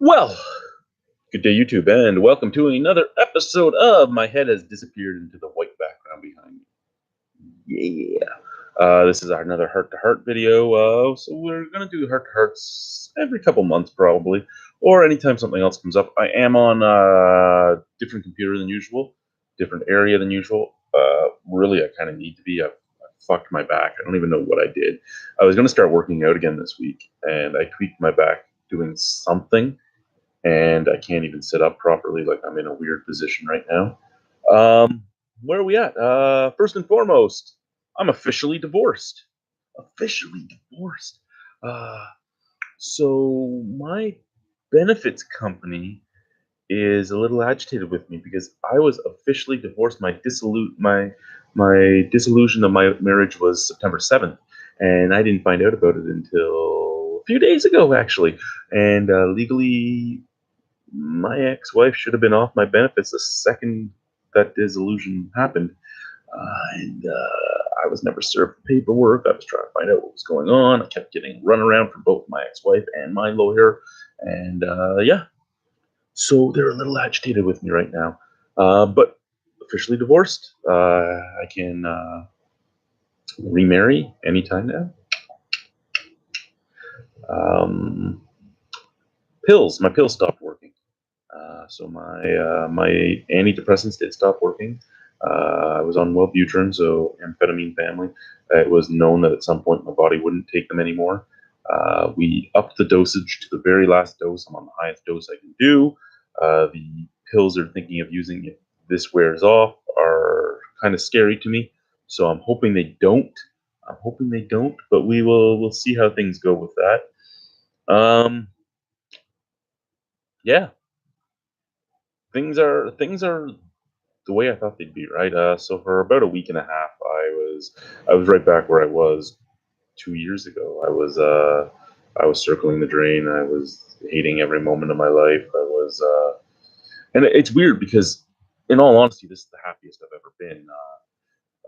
Well, good day, YouTube, and welcome to another episode of My Head Has Disappeared into the White Background Behind Me. Yeah. This is another heart to heart video. So we're going to do heart to hearts every couple months, probably, or anytime something else comes up. I am on a different computer than usual, different area than usual. Really, I kind of need to be. I fucked my back. I don't even know what I did. I was going to start working out again this week, and I tweaked my back doing something and I can't even sit up properly. Like I'm in a weird position right now. Um, where are we at? First and foremost, I'm officially divorced. Officially divorced. Uh, so my benefits company is a little agitated with me because I was officially divorced. My dissolution of my marriage was September 7th, and I didn't find out about it until a few days ago, actually. And legally, my ex-wife should have been off my benefits the second that dissolution happened. And I was never served the paperwork. I was trying to find out what was going on. I kept getting run around from both my ex-wife and my lawyer. And yeah, so they're a little agitated with me right now. But officially divorced. I can remarry anytime now. Um, pills. My pills stopped working. So my antidepressants did stop working. I was on Wellbutrin, so amphetamine family. It was known that at some point my body wouldn't take them anymore. We upped the dosage to the very last dose. I'm on the highest dose I can do. The pills they're thinking of using if this wears off are kind of scary to me. So I'm hoping they don't. But we'll see how things go with that. Yeah, things are the way I thought they'd be, right? So for about a week and a half, I was right back where I was 2 years ago. I was circling the drain. I was hating every moment of my life. And it's weird because, in all honesty, this is the happiest I've ever been.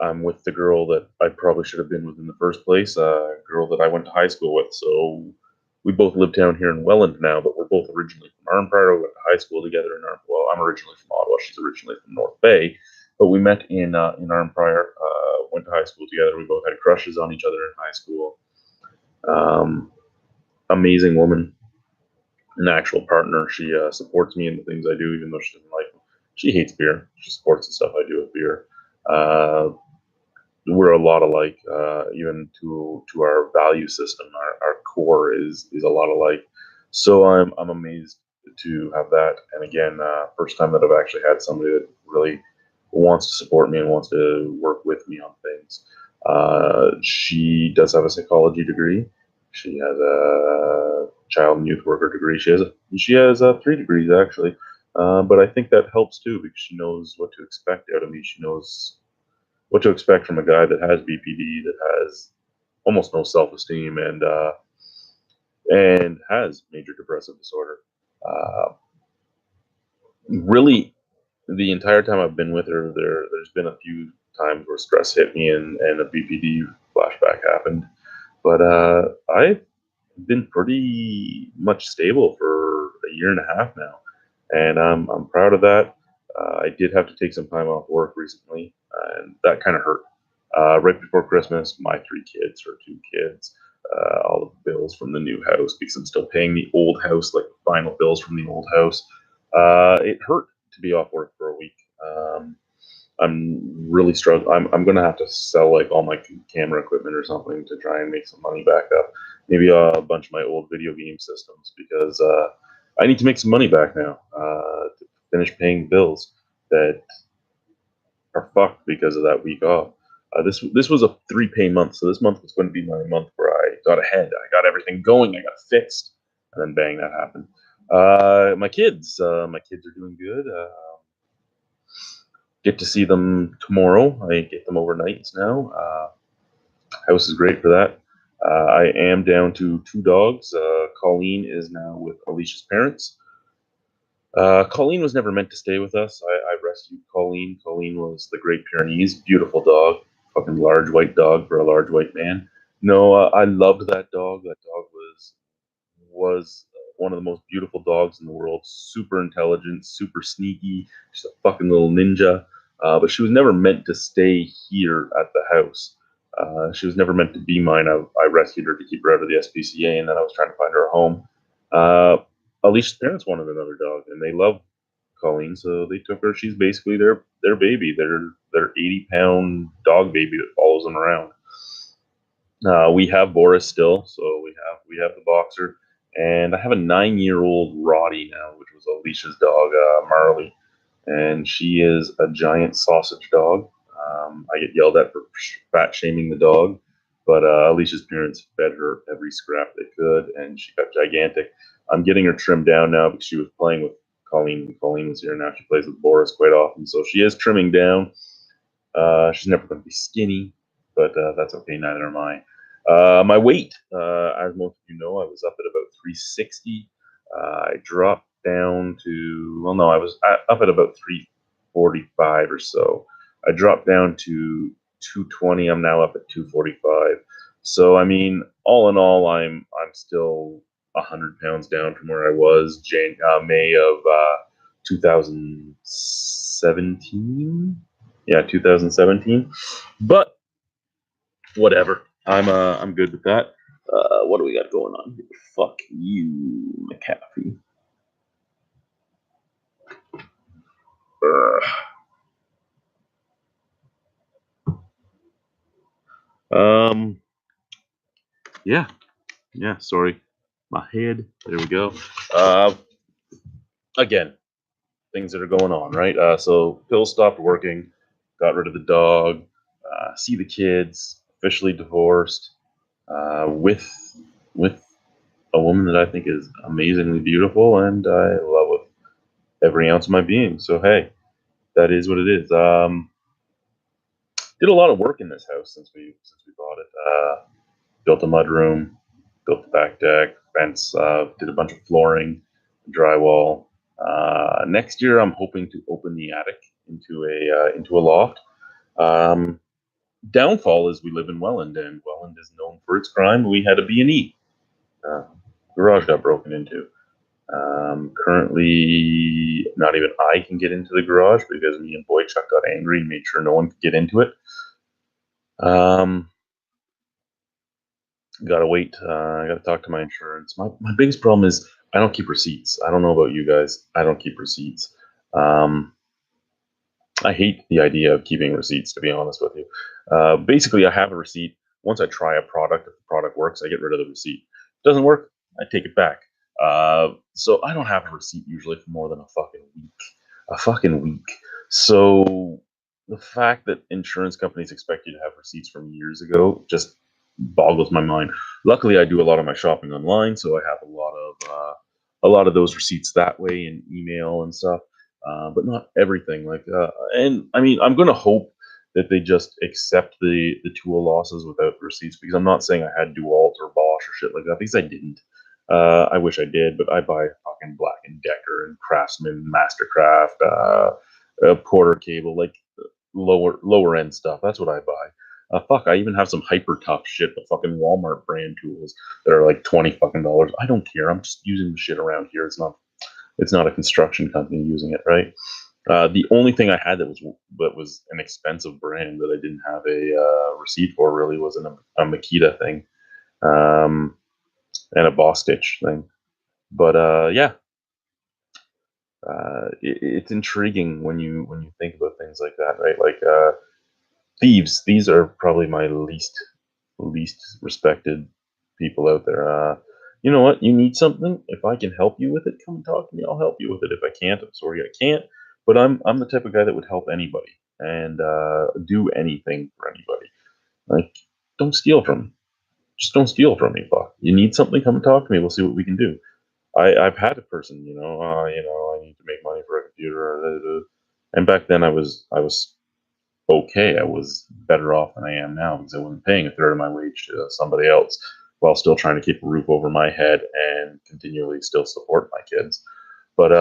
I'm with the girl that I probably should have been with in the first place, a girl that I went to high school with. So we both live down here in Welland now, but we're both originally from Arnprior. We went to high school together in Arnprior. Well, I'm originally from Ottawa. She's originally from North Bay, but we met in Arnprior. Went to high school together. We both had crushes on each other in high school. Um, Amazing woman, an actual partner. She supports me in the things I do, even though she doesn't like them. She hates beer. She supports the stuff I do with beer. Uh, we're a lot alike, even to our value system. Our core is a lot alike. So I'm amazed to have that. And again, first time that I've actually had somebody that really wants to support me and wants to work with me on things. She does have a psychology degree. She has a child and youth worker degree. She has 3 degrees actually. But I think that helps too because she knows what to expect out of me. She knows what to expect from a guy that has BPD, that has almost no self-esteem, and has major depressive disorder. Uh, Really, the entire time I've been with her, there's been a few times where stress hit me and a BPD flashback happened. But I've been pretty much stable for a year and a half now, and I'm proud of that. I did have to take some time off work recently, and that kind of hurt. Right before Christmas, my 3 kids, her 2 kids, all of the bills from the new house because I'm still paying the old house, like the final bills from the old house. It hurt to be off work for a week. I'm really struggling. I'm gonna have to sell like all my camera equipment or something to try and make some money back up. Maybe a bunch of my old video game systems because I need to make some money back now to finish paying bills that are fucked because of that week off. This was a 3 pay month, so this month was going to be my month where I got ahead. I got everything going. I got fixed, and then bang, that happened. My kids are doing good. Get to see them tomorrow. I get them overnights now. House is great for that. I am down to 2 dogs. Colleen is now with Alicia's parents. Colleen was never meant to stay with us. I rescued Colleen. Colleen was the Great Pyrenees, beautiful dog, fucking large white dog for a large white man. No, I loved that dog. That dog was one of the most beautiful dogs in the world. Super intelligent, super sneaky. She's a fucking little ninja. But she was never meant to stay here at the house. She was never meant to be mine. I rescued her to keep her out of the SPCA, and then I was trying to find her a home. Uh, Alicia's parents wanted another dog, and they love Colleen, so they took her. She's basically their baby, their 80-pound dog baby that follows them around. We have Boris still, so we have the boxer, and I have a 9-year-old Roddy now, which was Alicia's dog, Marley, and she is a giant sausage dog. I get yelled at for fat shaming the dog, but Alicia's parents fed her every scrap they could, and she got gigantic. I'm getting her trimmed down now because she was playing with Colleen when Colleen was here. Now she plays with Boris quite often, so she is trimming down. She's never going to be skinny, but that's okay. Neither am I. My weight, as most of you know, I was up at about 360. I dropped down to, well, no, I was up at about 345 or so. I dropped down to 220. I'm now up at 245. So, I mean, all in all, I'm still 100 pounds down from where I was May of 2017. Yeah, 2017. But whatever. I'm good with that. What do we got going on here? Fuck you, McAfee. Yeah, yeah. Sorry, my head. There we go. Again, things that are going on, right? So pills stopped working. Got rid of the dog. See the kids. Officially divorced. With a woman that I think is amazingly beautiful and I love with every ounce of my being. So hey, that is what it is. Did a lot of work in this house since we bought it. Built a mudroom, built the back deck, fence, did a bunch of flooring, drywall. Next year, I'm hoping to open the attic into a loft. Um, Downfall is we live in Welland, and Welland is known for its crime. We had a B&E. Garage got broken into. Currently, not even I can get into the garage because me and Boychuk got angry and made sure no one could get into it. Gotta wait. I gotta talk to my insurance. My biggest problem is I don't keep receipts. I don't know about you guys. I don't keep receipts. I hate the idea of keeping receipts, to be honest with you. Basically, I have a receipt. Once I try a product, if the product works, I get rid of the receipt. If it doesn't work, I take it back. So I don't have a receipt usually for more than a fucking week. A fucking week. So the fact that insurance companies expect you to have receipts from years ago just boggles my mind. Luckily, I do a lot of my shopping online, so I have a lot of those receipts that way in email and stuff. But not everything. And I mean, I'm gonna hope that they just accept the tool losses without receipts because I'm not saying I had DeWalt or Bosch or shit like that because I didn't. I wish I did, but I buy fucking Black and Decker and Craftsman, Mastercraft, Porter cable, like lower end stuff. That's what I buy. Fuck, I even have some hyper tough shit, the fucking Walmart brand tools that are like $20 fucking dollars. I don't care. I'm just using the shit around here. It's not a construction company using it, right? The only thing I had that was an expensive brand that I didn't have a receipt for really was a Makita thing, and a Boss Stitch thing. But yeah, it's intriguing when you think about things like that, right? Like thieves. These are probably my least respected people out there. You know what? You need something. If I can help you with it, come talk to me. I'll help you with it. If I can't, I'm sorry, I can't. But I'm the type of guy that would help anybody and do anything for anybody. Like, don't steal from me. Just don't steal from me. Fuck. You need something? Come and talk to me. We'll see what we can do. I've had a person, I need to make money for a computer, and back then I was okay. I was better off than I am now because I wasn't paying a third of my wage to somebody else while still trying to keep a roof over my head and continually still support my kids. But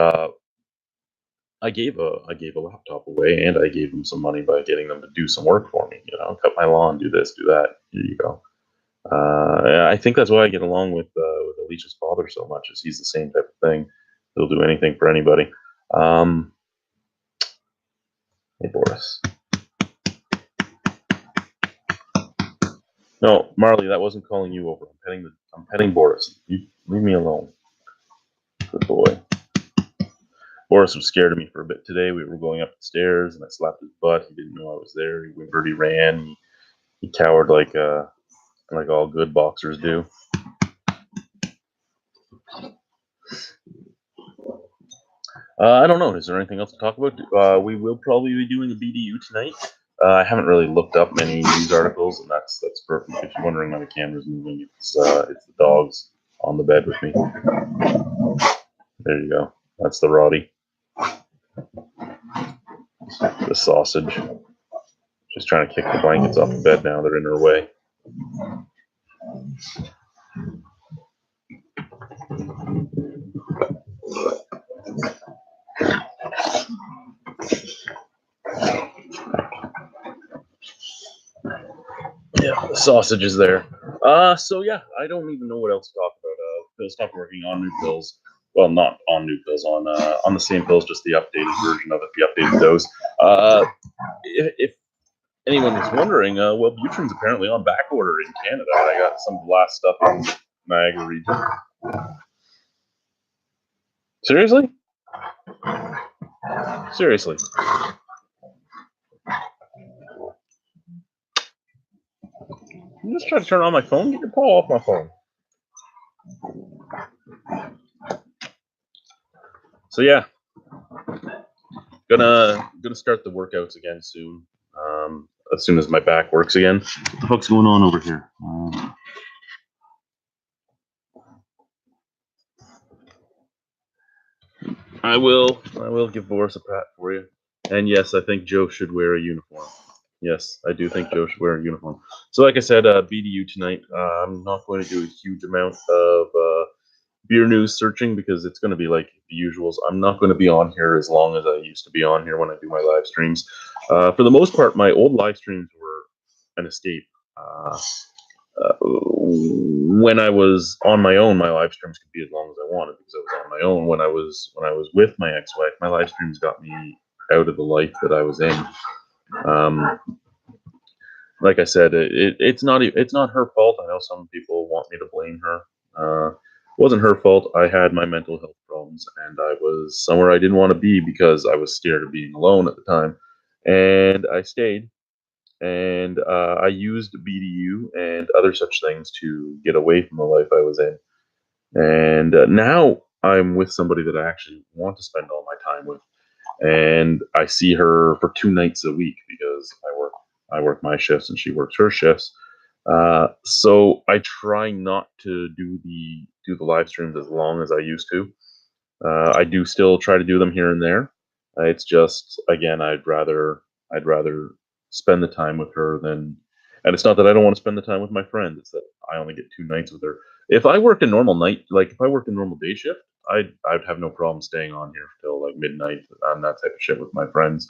I gave a laptop away and I gave them some money by getting them to do some work for me. Cut my lawn, do this, do that. Here you go. I think that's why I get along with Alicia's father so much, is he's the same type of thing. He'll do anything for anybody. Hey, Boris. No, Marley, that wasn't calling you over. I'm petting Boris. You leave me alone. Good boy. Boris was scared of me for a bit today. We were going up the stairs, and I slapped his butt. He didn't know I was there. He whimpered. He ran. He cowered like all good boxers do. I don't know. Is there anything else to talk about? We will probably be doing a BDU tonight. I haven't really looked up many news articles, and that's perfect. If you're wondering why the camera's moving, it's the dogs on the bed with me. There you go. That's the Roddy. The sausage. She's trying to kick the blankets off the bed now. They're in her way. Yeah, the sausage is there. So yeah, I don't even know what else to talk about. Phil stopped working on new pills. Well, not on new pills, on the same pills, just the updated version of it, the updated dose. If anyone was wondering, Wellbutrin's apparently on back order in Canada. I got some of the last stuff in Niagara region. Seriously? Seriously. I'm just trying to turn on my phone. Get your paw off my phone. So yeah, gonna start the workouts again soon. As soon as my back works again. What the fuck's going on over here? I will give Boris a pat for you. And yes, I think Joe should wear a uniform. Yes, I do think Joe should wear a uniform. So like I said, BDU tonight. I'm not going to do a huge amount of beer news searching because it's going to be like the usuals. I'm not going to be on here as long as I used to be on here when I do my live streams. For the most part, my old live streams were an escape. When I was on my own, my live streams could be as long as I wanted because I was on my own. When I was with my ex-wife, my live streams got me out of the life that I was in. Like I said, it's not her fault. I know some people want me to blame her. It wasn't her fault. I had my mental health problems, and I was somewhere I didn't want to be because I was scared of being alone at the time, and I stayed. And I used BDU and other such things to get away from the life I was in. And now I'm with somebody that I actually want to spend all my time with, and I see her for 2 nights a week because I work my shifts and she works her shifts. So I try not to do the live streams as long as I used to. I do still try to do them here and there. It's just again, I'd rather spend the time with her than. And it's not that I don't want to spend the time with my friends. It's that I only get 2 nights with her. If I worked a normal night, like if I worked a normal day shift, I'd have no problem staying on here till like midnight on that type of shit with my friends.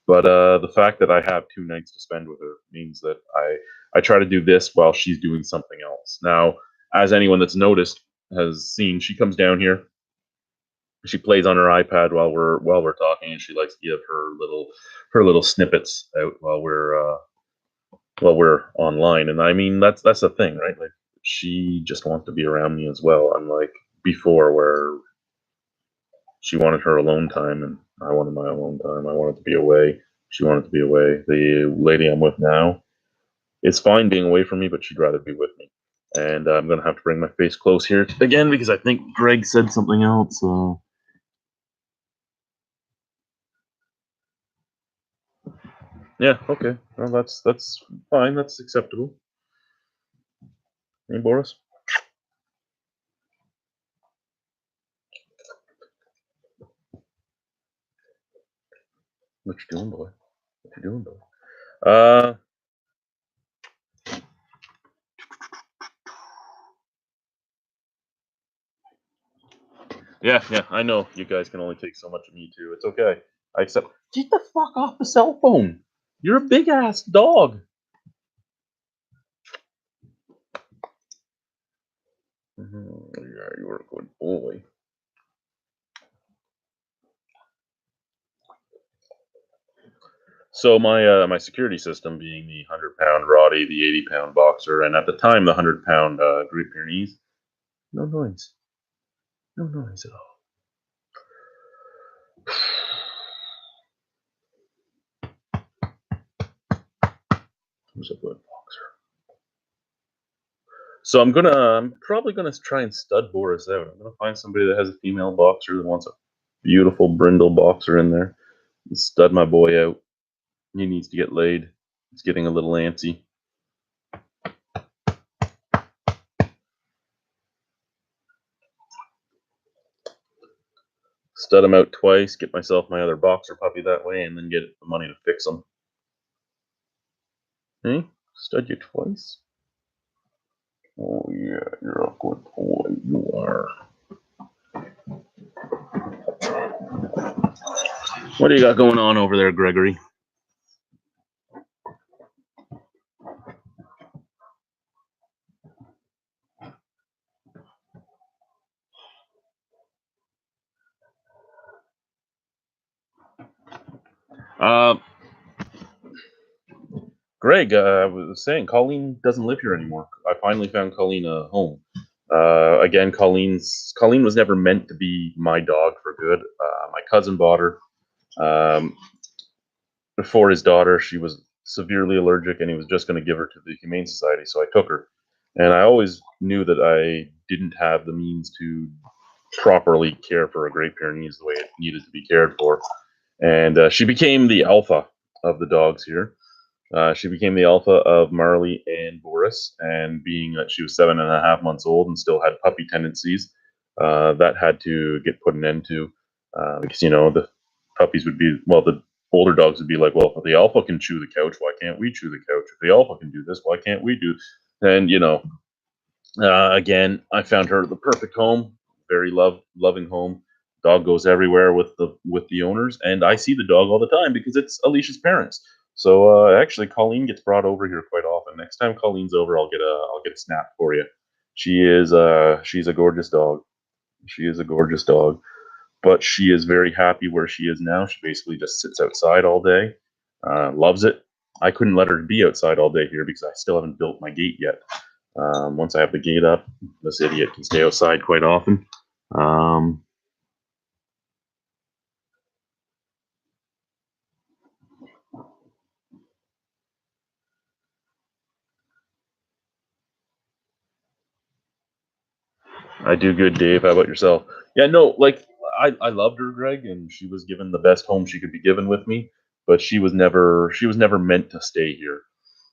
But the fact that I have 2 nights to spend with her means that I try to do this while she's doing something else. Now, as anyone that's noticed has seen, she comes down here. She plays on her iPad while we're talking, and she likes to give her little snippets out while we're online. And I mean that's the thing, right? Like she just wants to be around me as well. Unlike before, where she wanted her alone time and I wanted my alone time. I wanted to be away. She wanted to be away. The lady I'm with now is fine being away from me, but she'd rather be with me. And I'm gonna have to bring my face close here again because I think Greg said something else. Yeah, okay. Well, that's fine. That's acceptable. Hey, Boris. What you doing, boy? What you doing, boy? Yeah, I know you guys can only take so much of me too. It's okay. I accept. Get the fuck off the cell phone. You're a big ass dog. Yeah, you're a good boy. So my security system being the 100-pound Roddy, the 80-pound boxer, and at the time the 100-pound Great Pyrenees. No noise. No noise at all. Who's a good boxer? So I'm probably gonna try and stud Boris out. I'm gonna find somebody that has a female boxer that wants a beautiful brindle boxer in there. And stud my boy out. He needs to get laid. He's getting a little antsy. Stud him out twice, get myself my other boxer puppy that way, and then get the money to fix him. Hey, stud you twice? Oh yeah, you're a good boy. You are. What do you got going on over there, Gregory? Uh, Greg, I was saying Colleen doesn't live here anymore. I finally found Colleen a home. Again, Colleen was never meant to be my dog for good. My cousin bought her. Um, for his daughter. She was severely allergic, and he was just going to give her to the Humane Society. So I took her, and I always knew that I didn't have the means to properly care for a Great Pyrenees the way it needed to be cared for. And she became the alpha of the dogs here. She became the alpha of Marley and Boris, and being that she was 7.5 months old and still had puppy tendencies, that had to get put an end to because the puppies would be the older dogs would be like, well, if the alpha can chew the couch, why can't we chew the couch? If the alpha can do this, why can't we do? And again, I found her the perfect home, very loving home. Dog goes everywhere with the owners, and I see the dog all the time because it's Alicia's parents. So actually, Colleen gets brought over here quite often. Next time Colleen's over, I'll get a snap for you. She's a gorgeous dog. She is a gorgeous dog, but she is very happy where she is now. She basically just sits outside all day, loves it. I couldn't let her be outside all day here because I still haven't built my gate yet. Once I have the gate up, this idiot can stay outside quite often. Um, I do good, Dave. How about yourself? Yeah, no, like I loved her, Greg, and she was given the best home she could be given with me, but she was never meant to stay here.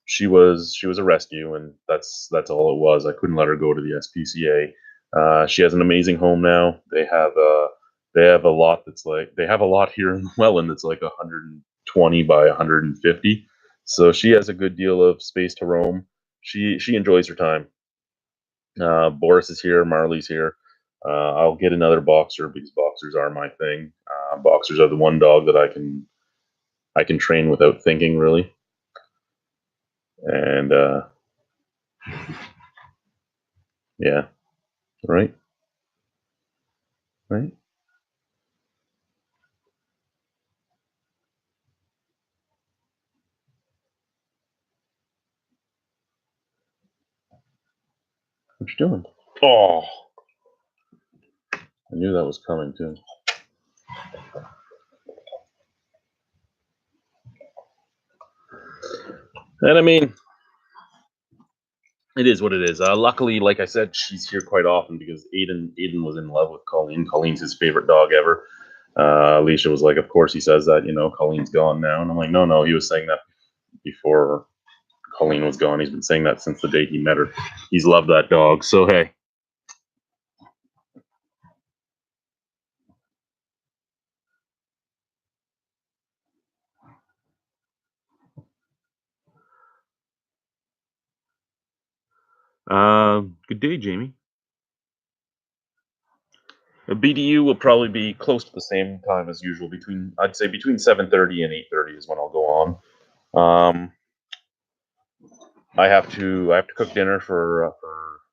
She was a rescue, and that's all it was. I couldn't let her go to the SPCA. She has an amazing home now. They have a lot that's like they have a lot here in Welland that's like 120 by 150. So she has a good deal of space to roam. She enjoys her time. Boris is here. Marley's here. I'll get another boxer because boxers are my thing. Boxers are the one dog that I can train without thinking really. And yeah, right, right. What you doing? Oh, I knew that was coming too. And I mean, it is what it is. Luckily, like I said, she's here quite often because Aiden was in love with Colleen. Colleen's his favorite dog ever. Alicia was like, of course he says that. Colleen's gone now, and I'm like, no, no, he was saying that before Colleen was gone. He's been saying that since the day he met her. He's loved that dog. So hey, good day, Jamie. BDU will probably be close to the same time as usual. I'd say between 7:30 and 8:30 is when I'll go on. Um, I have to cook dinner for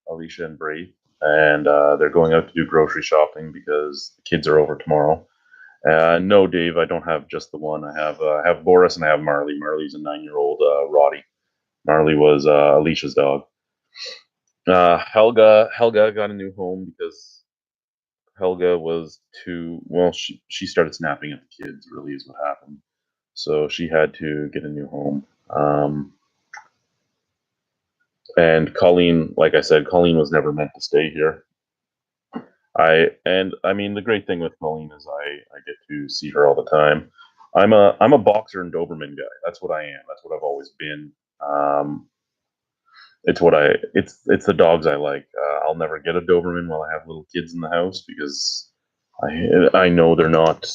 Alicia and Brave. and they're going out to do grocery shopping because the kids are over tomorrow. No, Dave, I don't have just the one. I have Boris and I have Marley. Marley's a 9-year-old Roddy. Marley was Alicia's dog. Helga got a new home because Helga was too well. She started snapping at the kids. Really, is what happened. So she had to get a new home. And Colleen, like I said, Colleen was never meant to stay here. I mean the great thing with Colleen is I get to see her all the time. I'm a boxer and Doberman guy. That's what I am. That's what I've always been. It's the dogs I like. I'll never get a Doberman while I have little kids in the house because I know they're not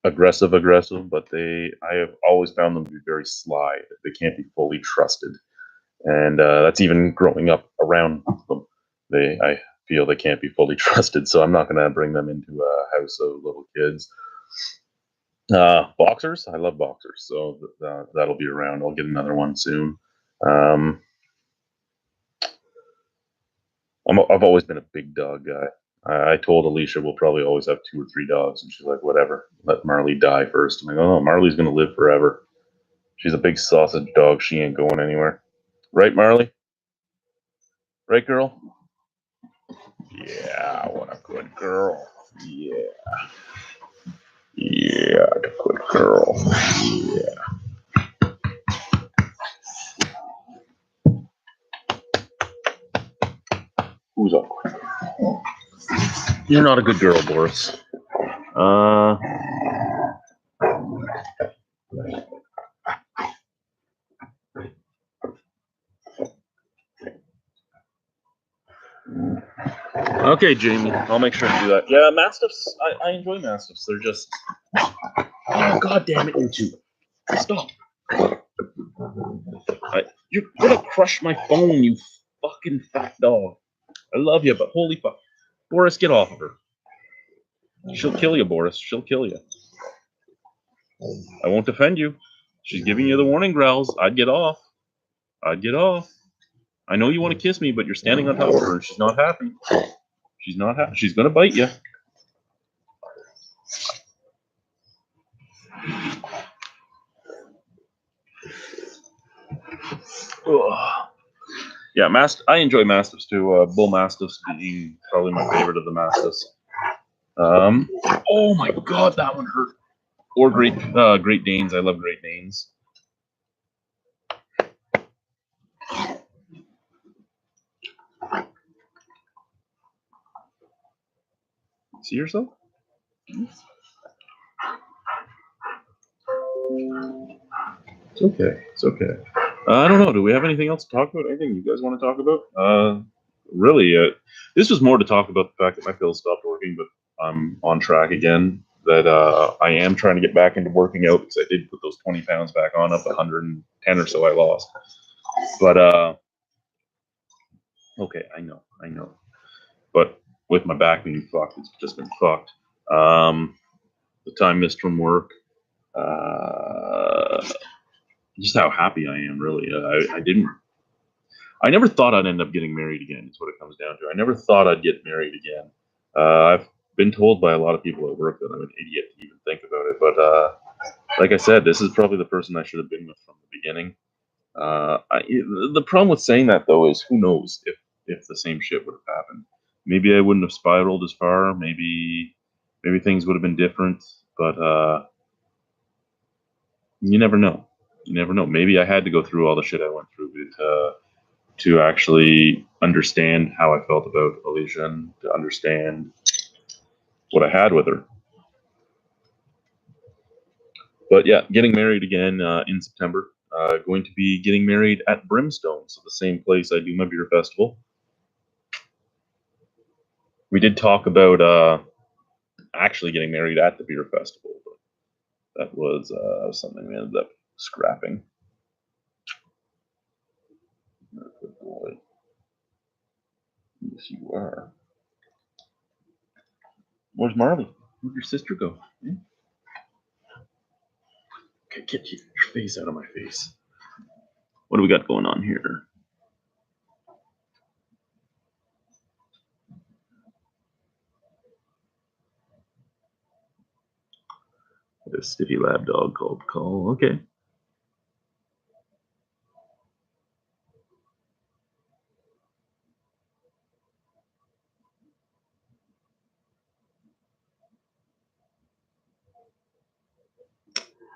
aggressive, but I have always found them to be very sly. They can't be fully trusted, and that's even growing up around them. I feel they can't be fully trusted, so I'm not going to bring them into a house of little kids. Boxers, I love boxers, so that'll be around. I'll get another one soon. I've always been a big dog guy. I told Alicia we'll probably always have 2 or 3 dogs, and she's like, whatever, let Marley die first. I'm like, oh, Marley's going to live forever. She's a big sausage dog. She ain't going anywhere. Right, Marley? Right, girl? Yeah, what a good girl. Yeah. Yeah, a good girl. Yeah. Who's up? You're not a good girl, Boris. Okay, Jamie, I'll make sure to do that. Yeah, Mastiffs, I enjoy Mastiffs. They're just... Oh, God damn it, you two. Stop. You're gonna crush my phone, you fucking fat dog. I love you, but holy fuck. Boris, get off of her. She'll kill you, Boris. She'll kill you. I won't defend you. She's giving you the warning growls. I'd get off. I'd get off. I know you want to kiss me, but you're standing on top of her and she's not happy. She's not happy. She's gonna bite you. Ugh. Yeah, I enjoy Mastiffs too. Bull Mastiffs being probably my favorite of the Mastiffs. Oh my God, that one hurt. Or Great Danes. I love Great Danes. See yourself? It's okay. It's okay. I don't know. Do we have anything else to talk about? Anything you guys want to talk about? Really, this was more to talk about the fact that my pills stopped working, but I'm on track again. That I am trying to get back into working out because I did put those 20 pounds back on, up 110 or so I lost. But okay, I know. But with my back being fucked, it's just been fucked. The time missed from work. Just how happy I am, really. I never thought I'd end up getting married again, is what it comes down to. I never thought I'd get married again. I've been told by a lot of people at work that I'm an idiot to even think about it. But like I said, this is probably the person I should have been with from the beginning. The problem with saying that, though, is who knows if the same shit would have happened. Maybe I wouldn't have spiraled as far. Maybe things would have been different. But you never know. You never know. Maybe I had to go through all the shit I went through to actually understand how I felt about Alicia and to understand what I had with her. But yeah, getting married again in September. Going to be getting married at Brimstone, so the same place I do my beer festival. We did talk about actually getting married at the beer festival, but that was something we ended up scrapping. Good boy. Yes, you are. Where's Marley? Where'd your sister go? Okay, get your face out of my face. What do we got going on here? Stiffy lab dog called Call. Okay.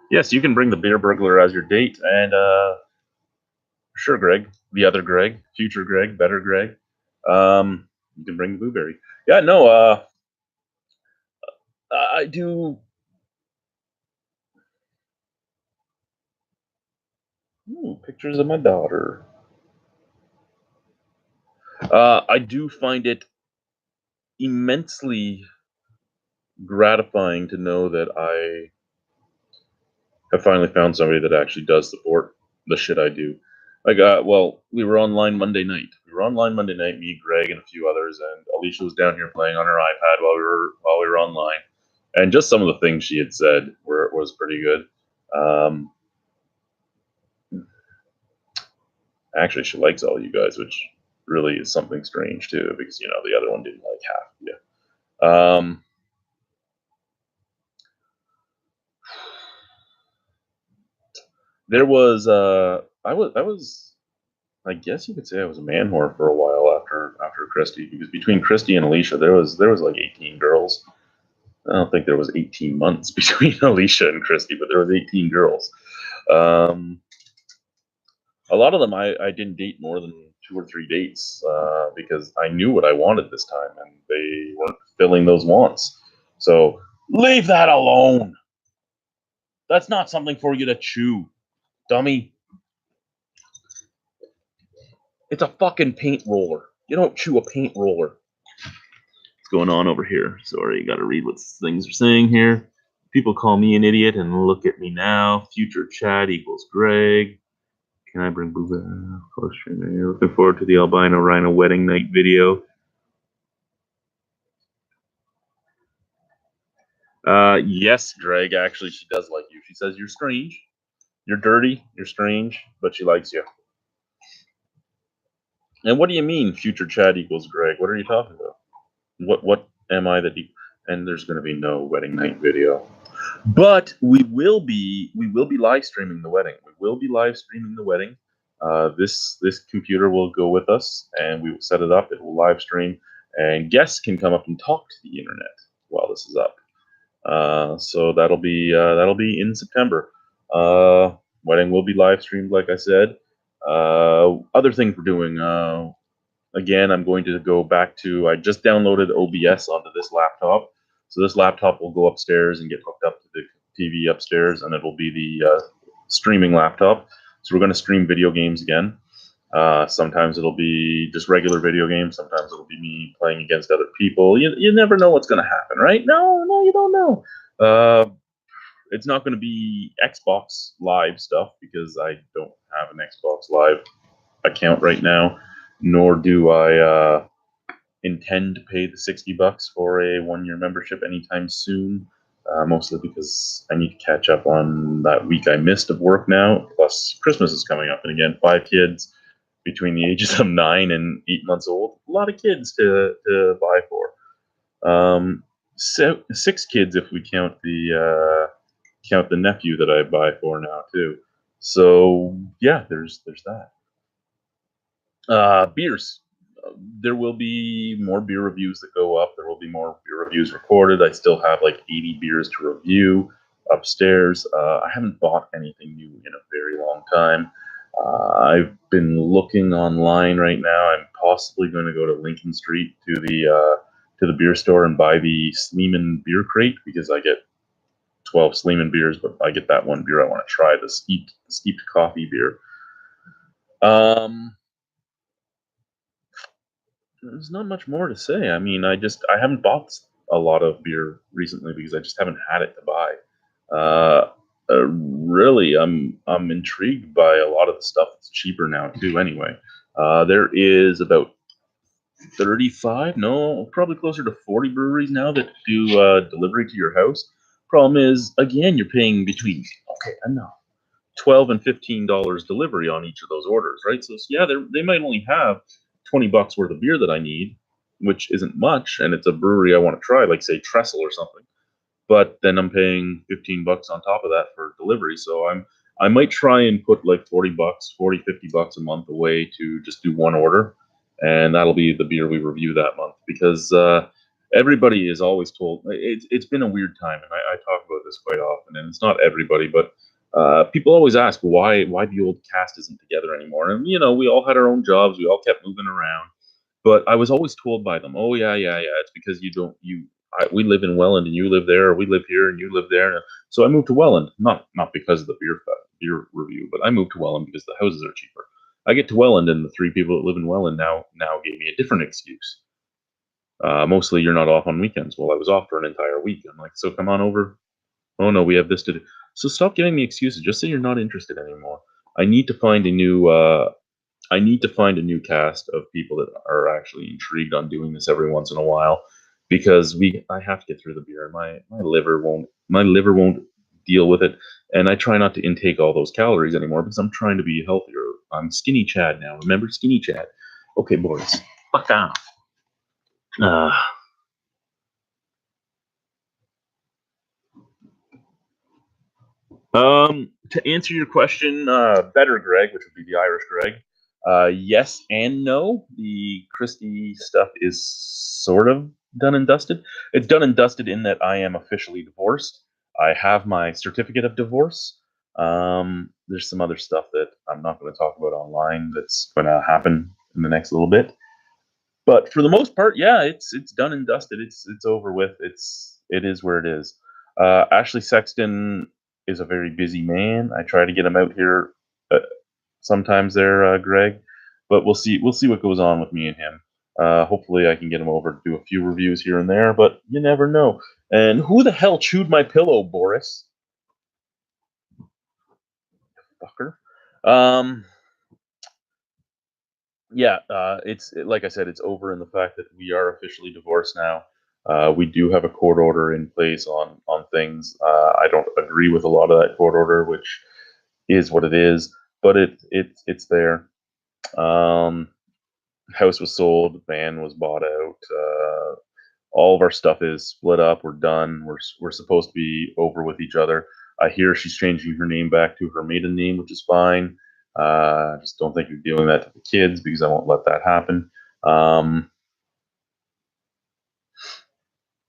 Yes, you can bring the beer burglar as your date, and sure, Greg, the other Greg, future Greg, better Greg. You can bring the blueberry. Yeah, no, I do. Ooh, pictures of my daughter. I do find it immensely gratifying to know that I have finally found somebody that actually does support the shit I do. Like, well, we were online Monday night. Me, Greg, and a few others, and Alicia was down here playing on her iPad while we were online. And just some of the things she had said was pretty good. Actually, she likes all you guys, which really is something strange too, because the other one didn't like half of you. There was I guess you could say I was a man whore for a while after Christy, because between Christy and Alicia there was like 18 girls. I don't think there was 18 months between Alicia and Christy, but there was 18 girls. Um, a lot of them I didn't date more than 2 or 3 dates because I knew what I wanted this time, and they weren't filling those wants. So leave that alone. That's not something for you to chew, dummy. It's a fucking paint roller. You don't chew a paint roller. What's going on over here? Sorry, you got to read what things are saying here. People call me an idiot, and look at me now. Future Chad equals Greg. Can I bring Boo back? Looking forward to the albino Rhino wedding night video. Yes, Greg. Actually, she does like you. She says you're strange, you're dirty, you're strange, but she likes you. And what do you mean, future Chad equals Greg? What are you talking about? What am I that? And there's going to be no wedding night video, but we will be live streaming the wedding. We will be live streaming the wedding. This computer will go with us, and we will set it up. It will live stream, and guests can come up and talk to the internet while this is up. So that'll be in September. Wedding will be live streamed, like I said. Other things we're doing. Again, I'm going to go back to. I just downloaded OBS onto this laptop, so this laptop will go upstairs and get hooked up to the TV upstairs, and it will be the streaming laptop. So we're going to stream video games again. Sometimes it'll be just regular video games. Sometimes it'll be me playing against other people. You never know what's going to happen, right? No, you don't know. It's not going to be Xbox Live stuff because I don't have an Xbox Live account right now, nor do I intend to pay the $60 for a 1-year membership anytime soon. Mostly because I need to catch up on that week I missed of work now. Plus, Christmas is coming up, and again, 5 kids between the ages of 9 and 8 months old. A lot of kids to buy for. 6 kids if we count the nephew that I buy for now too. So yeah, there's that. Beers. There will be more beer reviews that go up. There will be more beer reviews recorded. I still have like 80 beers to review upstairs. I haven't bought anything new in a very long time. I've been looking online right now. I'm possibly going to go to Lincoln Street to the beer store and buy the Sleeman beer crate because I get 12 Sleeman beers, but I get that one beer I want to try, the steeped coffee beer. There's not much more to say. I mean, I haven't bought a lot of beer recently because I just haven't had it to buy. Really, I'm intrigued by a lot of the stuff that's cheaper now too. Anyway, there is about 35, no, probably closer to 40 breweries now that do delivery to your house. Problem is, again, you're paying between enough $12 and $15 delivery on each of those orders, right? So yeah, they might only have $20 worth of beer that I need, which isn't much, and it's a brewery I want to try, like say Trestle or something. but then I'm paying $15 on top of that for delivery. So I might try and put like $40, 40, $50 a month away to just do one order, and that'll be the beer we review that month because everybody is always told it's been a weird time, and I talk about this quite often, and it's not everybody, but people always ask why the old cast isn't together anymore, and we all had our own jobs, we all kept moving around, but I was always told by them, "Oh yeah, yeah, yeah, it's because you don't we live in Welland and you live there, or we live here and you live there." So I moved to Welland, not because of the beer review, but I moved to Welland because the houses are cheaper. I get to Welland, and the three people that live in Welland now gave me a different excuse. Mostly, you're not off on weekends. Well, I was off for an entire week. I'm like, so come on over. Oh no, we have this to do. So stop giving me excuses. Just say you're not interested anymore. I need to find a new. I need to find a new cast of people that are actually intrigued on doing this every once in a while, because I have to get through the beer. My liver won't deal with it, and I try not to intake all those calories anymore because I'm trying to be healthier. I'm skinny Chad now. Remember skinny Chad? Okay, boys, fuck off. Uh, to answer your question, better Greg, which would be the Irish Greg. Yes and no. The Christie stuff is sort of done and dusted. It's done and dusted in that I am officially divorced. I have my certificate of divorce. There's some other stuff that I'm not going to talk about online that's going to happen in the next little bit. But for the most part, yeah, it's done and dusted. It's over with. It is where it is. Ashley Sexton is a very busy man. I try to get him out here sometimes there, Greg, but we'll see what goes on with me and him. Hopefully, I can get him over to do a few reviews here and there, but you never know. And who the hell chewed my pillow, Boris? Fucker. Um, yeah, like I said, it's over in the fact that we are officially divorced now. We do have a court order in place on things. I don't agree with a lot of that court order, which is what it is, but it's there. Um, House was sold, van was bought out. All of our stuff is split up. We're done. We're supposed to be over with each other. I hear she's changing her name back to her maiden name, which is fine. I just don't think you're dealing that to the kids because I won't let that happen. Um,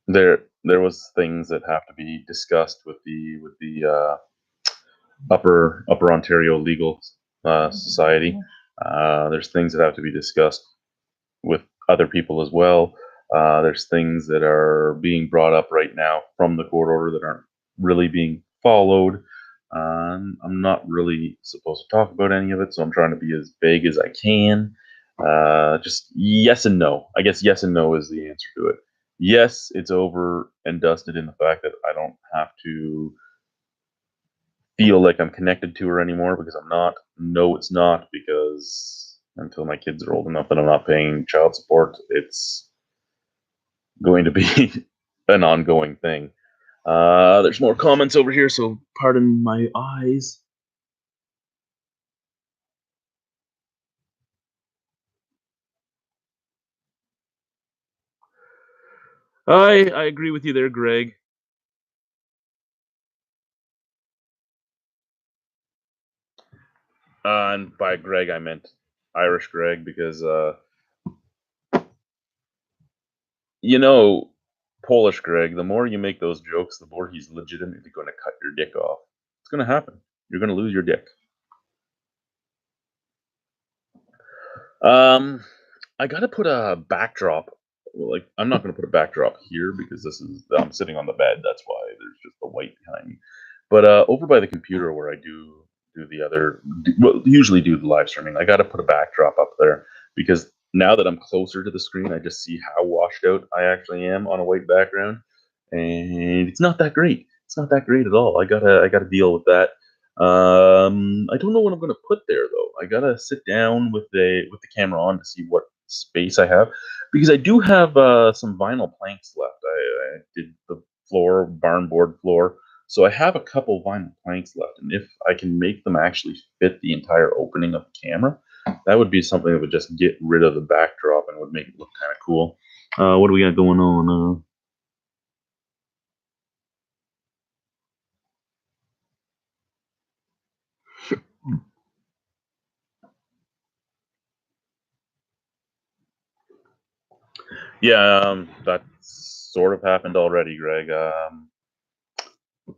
there was things that have to be discussed with the upper Ontario Legal Society. There's things that have to be discussed with other people as well. There's things that are being brought up right now from the court order that aren't really being followed. I'm not really supposed to talk about any of it, so I'm trying to be as vague as I can. Just yes and no. I guess yes and no is the answer to it. Yes, it's over and dusted in the fact that I don't have to feel like I'm connected to her anymore because I'm not. No, it's not because until my kids are old enough that I'm not paying child support, it's going to be an ongoing thing. There's more comments over here, so pardon my eyes. I agree with you there, Greg. And by Greg, I meant Irish Greg because you know Polish Greg. The more you make those jokes, the more he's legitimately going to cut your dick off. It's going to happen. You're going to lose your dick. Um, I gotta put a backdrop. Well, like I'm not gonna put a backdrop here because I'm sitting on the bed. That's why there's just the white behind me. But over by the computer where I do the other, well, usually do the live streaming. I gotta put a backdrop up there because now that I'm closer to the screen, I just see how washed out I actually am on a white background, and it's not that great. It's not that great at all. I gotta deal with that. I don't know what I'm gonna put there though. I gotta sit down with the camera on to see what space I have because I do have some vinyl planks left. I did the barn board floor, so I have a couple vinyl planks left, and if I can make them actually fit the entire opening of the camera, that would be something that would just get rid of the backdrop and would make it look kind of cool. What do we got going on? Yeah, that sort of happened already, Greg.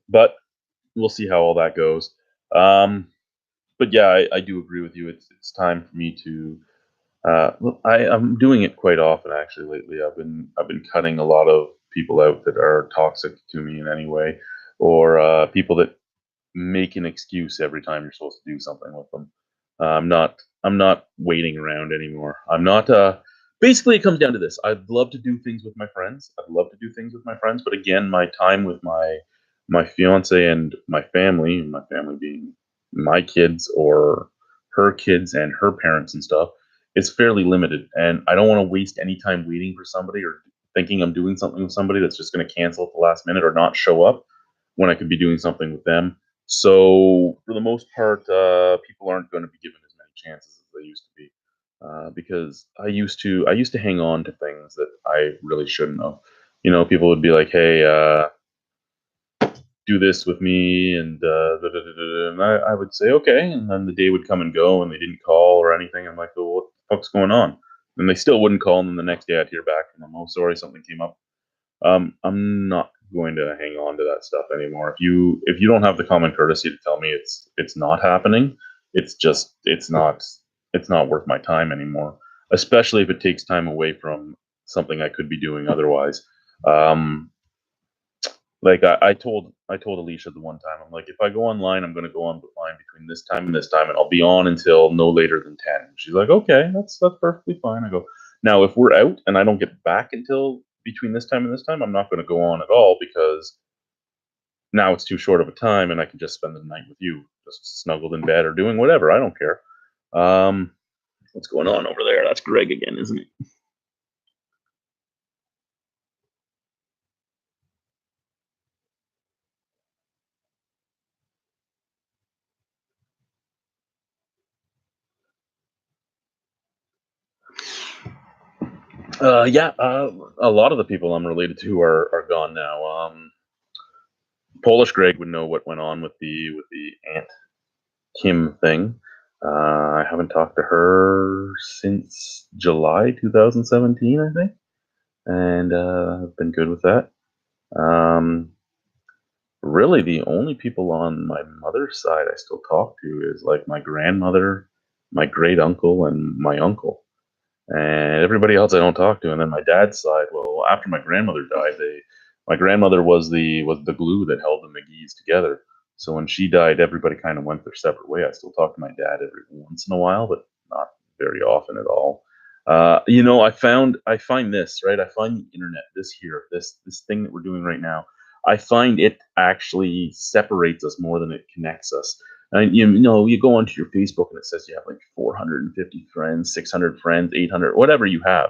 But we'll see how all that goes. Um, but yeah, I do agree with you. It's time for me to. Well, I'm doing it quite often actually lately. I've been cutting a lot of people out that are toxic to me in any way, or people that make an excuse every time you're supposed to do something with them. I'm not waiting around anymore. I'm not. Basically, it comes down to this. I'd love to do things with my friends. I'd love to do things with my friends, but again, my time with my fiance and my family being my kids or her kids and her parents and stuff, is fairly limited. And I don't want to waste any time waiting for somebody or thinking I'm doing something with somebody that's just going to cancel at the last minute or not show up when I could be doing something with them. So for the most part, people aren't going to be given as many chances as they used to be, because I used to hang on to things that I really shouldn't have. People would be like, "Hey, do this with me," and da, da, da, da, and I would say, "Okay," and then the day would come and go, and they didn't call or anything. I'm like, "Well, what the fuck's going on?" And they still wouldn't call, and then the next day I'd hear back from them, "Oh, sorry, something came up." I'm not going to hang on to that stuff anymore. If you don't have the common courtesy to tell me it's not happening, it's not worth my time anymore. Especially if it takes time away from something I could be doing otherwise. Um, like I told Alicia the one time, I'm like, if I go online, I'm going to go online between this time and this time, and I'll be on until no later than 10. She's like, okay, that's perfectly fine. I go, now if we're out and I don't get back until between this time and this time, I'm not going to go on at all because now it's too short of a time, and I can just spend the night with you, just snuggled in bed or doing whatever. I don't care. Um, what's going on over there? That's Greg again, isn't it? Yeah, a lot of the people I'm related to are gone now. Polish Greg would know what went on with the Aunt Kim thing. I haven't talked to her since July 2017, I think, and I've been good with that. Um, Really, the only people on my mother's side I still talk to is like my grandmother, my great uncle, and my uncle, and everybody else I don't talk to. And then my dad's side, well, after my grandmother died, my grandmother was the glue that held the McGee's together. So when she died, everybody kind of went their separate way. I still talk to my dad every once in a while, but not very often at all. I find this right. I find the internet, this thing that we're doing right now. I find it actually separates us more than it connects us. And you go onto your Facebook and it says you have like 450 friends, 600 friends, 800, whatever you have.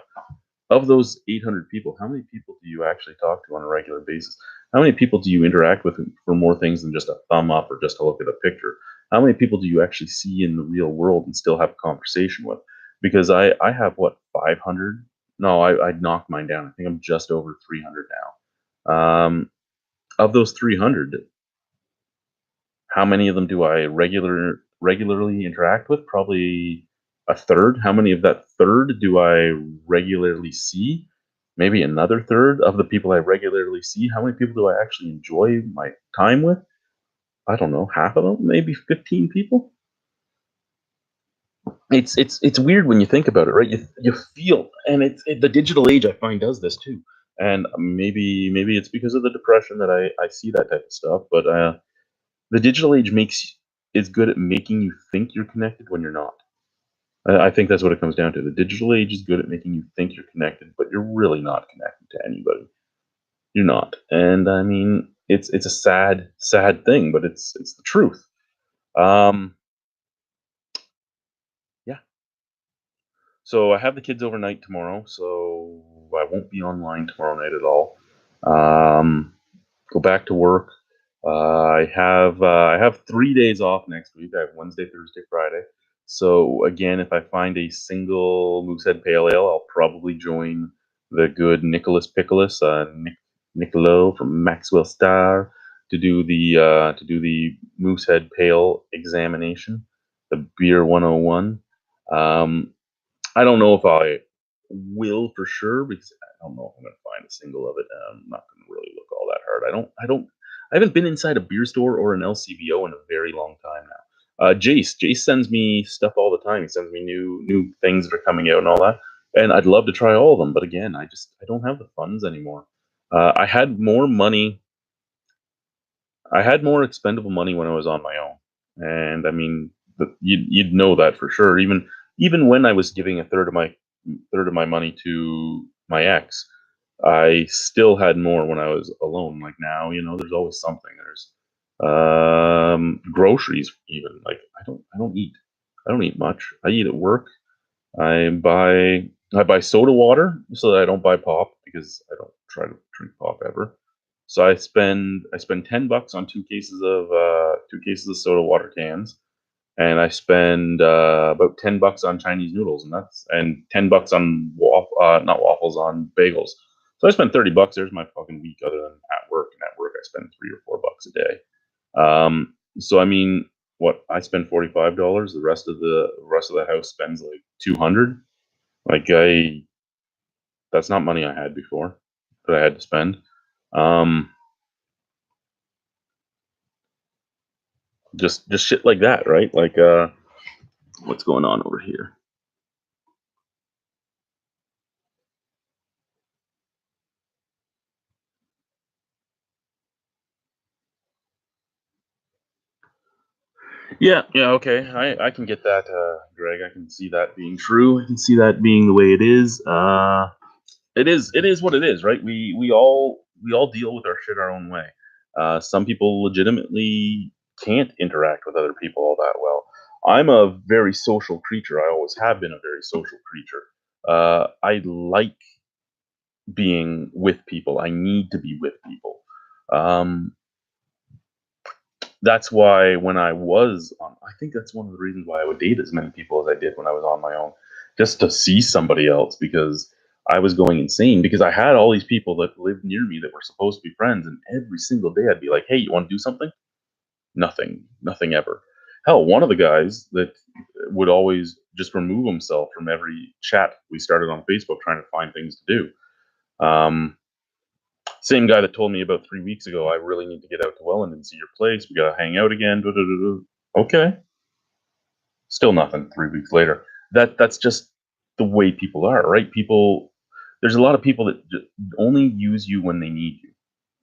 Of those 800 people, how many people do you actually talk to on a regular basis? How many people do you interact with for more things than just a thumb up or just to look at a picture? How many people do you actually see in the real world and still have a conversation with? Because I have what, 500? No, I'd knocked mine down. I think I'm just over 300 now. Of those 300, how many of them do I regularly interact with? Probably a third. How many of that third do I regularly see? Maybe another third of the people I regularly see. How many people do I actually enjoy my time with? I don't know, half of them, maybe 15 people. It's weird when you think about it, right? You feel, and the digital age I find does this too. And maybe it's because of the depression that I see that type of stuff, but the digital age makes is good at making you think you're connected when you're not. I think that's what it comes down to. The digital age is good at making you think you're connected, but you're really not connected to anybody. You're not, and I mean, it's a sad thing, but it's the truth. Um, yeah. So I have the kids overnight tomorrow, so I won't be online tomorrow night at all. Um, Go back to work. I have 3 days off next week. I have Wednesday, Thursday, Friday. So again, if I find a single Moosehead Pale Ale, I'll probably join the good Nicholas Pickles, Nicolo from Maxwell Star, to do the Moosehead Pale examination, the Beer 101. Um, I don't know if will for sure because I don't know if I'm gonna find a single of it. I'm not gonna really look all that hard. I haven't been inside a beer store or an LCBO in a very long time now. Jace sends me stuff all the time. He sends me new things that are coming out and all that, and I'd love to try all of them. But again, I don't have the funds anymore. I had more money. I had more expendable money when I was on my own, and I mean, you'd know that for sure. Even when I was giving a third of my money to my ex, I still had more when I was alone. Like now, there's always something. There's groceries even. Like I don't eat much. I eat at work. I buy soda water so that I don't buy pop because I don't try to drink pop ever. So I spend $10 on two cases of soda water cans, and I spend about $10 on Chinese noodles, and $10 on not waffles, on bagels. So I spend $30. There's my fucking week, other than at work. And at work, I spend $3 or $4 a day. So I mean, what I spend $45. The rest of the house spends like 200. Like that's not money I had before that I had to spend. Um, just shit like that, right? Like what's going on over here? Yeah, okay. I can get that, Greg. I can see that being true. I can see that being the way it is. It is what it is, right? We all deal with our shit our own way. Some people legitimately can't interact with other people all that well. I'm a very social creature. I always have been a very social creature. I like being with people. I need to be with people. Um, that's why when I was on, I think that's one of the reasons why I would date as many people as I did when I was on my own, just to see somebody else, because I was going insane because I had all these people that lived near me that were supposed to be friends, and every single day I'd be like, "Hey, you want to do something?" Nothing, nothing ever. Hell, one of the guys that would always just remove himself from every chat we started on Facebook trying to find things to do. Same guy that told me about 3 weeks ago, I really need to get out to Welland and see your place. We gotta hang out again. Okay, still nothing. 3 weeks later, that's just the way people are, right? There's a lot of people that only use you when they need you,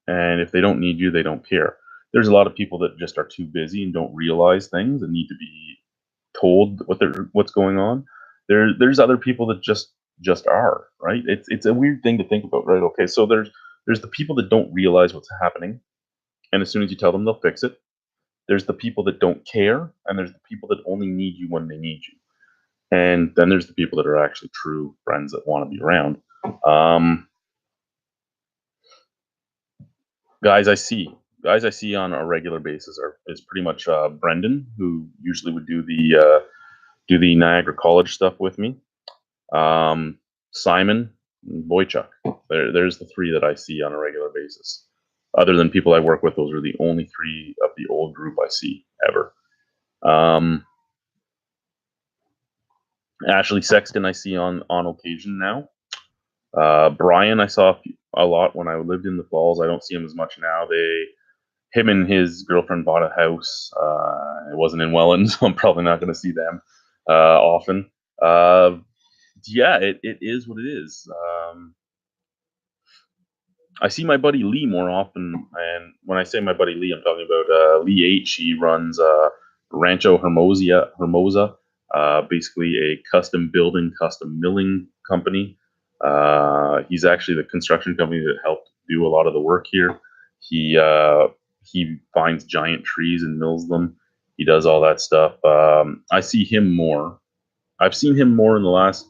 and if they don't need you, they don't care. There's a lot of people that just are too busy and don't realize things and need to be told what's going on. There's other people that just are, right. It's a weird thing to think about, right? Okay, so there's the people that don't realize what's happening, and as soon as you tell them, they'll fix it. There's the people that don't care, and there's the people that only need you when they need you, and then there's the people that are actually true friends that want to be around. um guys i see Guys I see on a regular basis is pretty much Brendan, who usually would do the Niagara College stuff with me. Simon, and Boychuk. There's the three that I see on a regular basis. Other than people I work with, those are the only three of the old group I see ever. Um, Ashley Sexton I see on occasion now. Brian I saw a lot when I lived in the Falls. I don't see him as much now. Him and his girlfriend bought a house. It wasn't in Welland, so I'm probably not going to see them often. Uh, yeah, it is what it is. I see my buddy Lee more often, and when I say my buddy Lee, I'm talking about Lee H. He runs Rancho Hermosa, basically a custom building, custom milling company. He's actually the construction company that helped do a lot of the work here. He finds giant trees and mills them. He does all that stuff. I see him more. I've seen him more in the last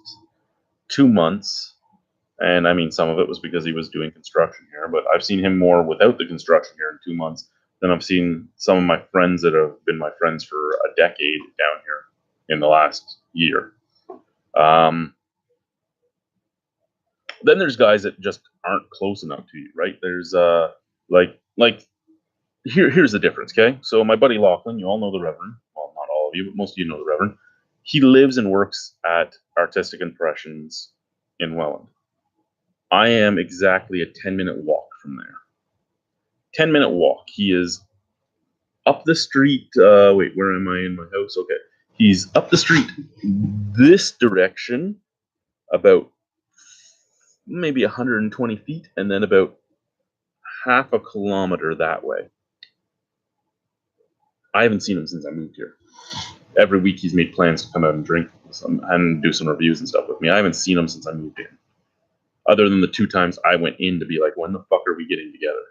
2 months, and I mean, some of it was because he was doing construction here, but I've seen him more without the construction here in 2 months than I've seen some of my friends that have been my friends for a decade down here in the last year. Um, then there's guys that just aren't close enough to you, right? There's like here's the difference, okay? So my buddy Lachlan, you all know the Reverend. Well, not all of you, but most of you know the Reverend. He lives and works at Artistic Impressions in Welland. I am exactly a 10-minute walk from there. 10-minute walk. He is up the street. Wait, where am I in my house? Okay. He's up the street this direction, about maybe 120 feet, and then about half a kilometer that way. I haven't seen him since I moved here. Every week he's made plans to come out and drink and do some reviews and stuff with me. I haven't seen him since I moved in, other than the 2 times I went in to be like, when the fuck are we getting together?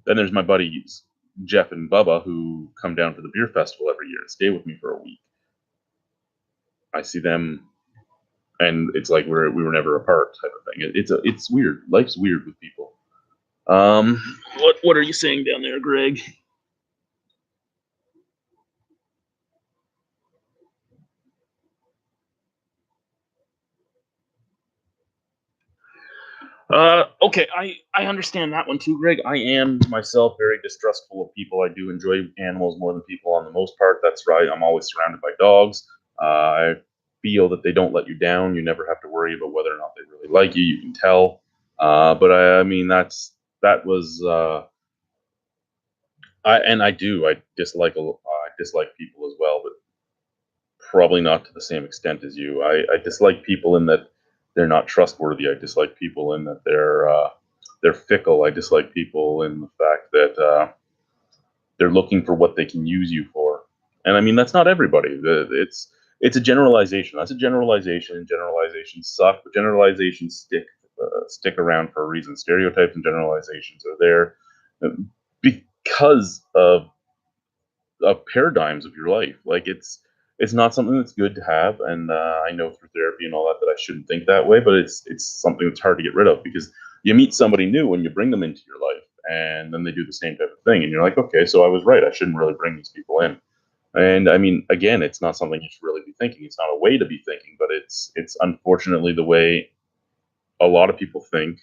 Then there's my buddies Jeff and Bubba, who come down to the beer festival every year and stay with me for a week. I see them, and it's like we were never apart type of thing. It's weird. Life's weird with people. What are you saying down there, Greg? Okay, I understand that one too, Greg. I am myself very distrustful of people. I do enjoy animals more than people on the most part. That's right. I'm always surrounded by dogs. I feel that they don't let you down. You never have to worry about whether or not they really like you. You can tell. But I mean, that was. I dislike people as well, but probably not to the same extent as you. I dislike people in that they're not trustworthy. I dislike people in that they're fickle. I dislike people in the fact that they're looking for what they can use you for. And I mean, that's not everybody. It's a generalization. That's a generalization. Generalizations suck, but generalizations stick around for a reason. Stereotypes and generalizations are there because of paradigms of your life. Like it's not something that's good to have, and I know through therapy and all that I shouldn't think that way, but it's something that's hard to get rid of because you meet somebody new and you bring them into your life, and then they do the same type of thing, and you're like, okay, so I was right. I shouldn't really bring these people in. And I mean, again, it's not something you should really be thinking. It's not a way to be thinking, but it's unfortunately the way a lot of people think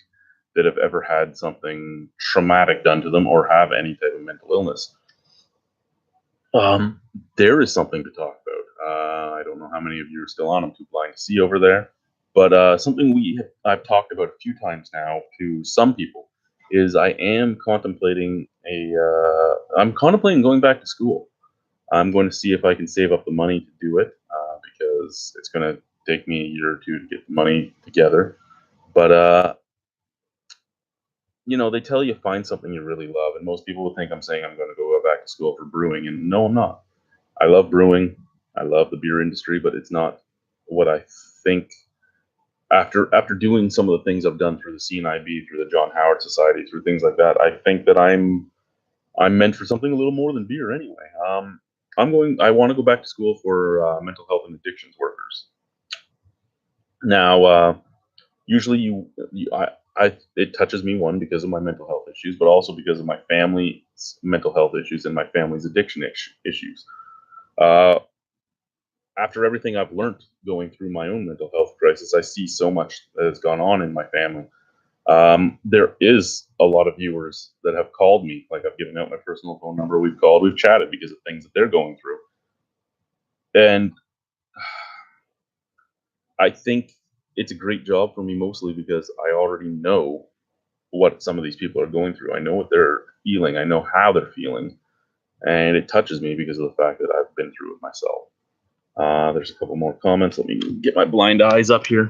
that have ever had something traumatic done to them or have any type of mental illness. Um, there is something to talk about. I don't know how many of you are still on. I'm too blind to see over there. But something I've talked about a few times now to some people is I'm contemplating going back to school. I'm going to see if I can save up the money to do it because it's going to take me a year or two to get the money together. But they tell you find something you really love, and most people would think I'm saying I'm going to go back to school for brewing, and no, I'm not. I love brewing. I love the beer industry, but it's not what I think. After doing some of the things I've done through the CNIB, through the John Howard Society, through things like that, I think that I'm meant for something a little more than beer anyway. I want to go back to school for mental health and addictions workers. Now, usually it touches me, one, because of my mental health issues, but also because of my family's mental health issues and my family's addiction issues. After everything I've learned going through my own mental health crisis, I see so much that has gone on in my family. There is a lot of viewers that have called me, like I've given out my personal phone number. We've chatted because of things that they're going through. And I think it's a great job for me, mostly because I already know what some of these people are going through. I know what they're feeling. I know how they're feeling. And it touches me because of the fact that I've been through it myself. There's a couple more comments. Let me get my blind eyes up here.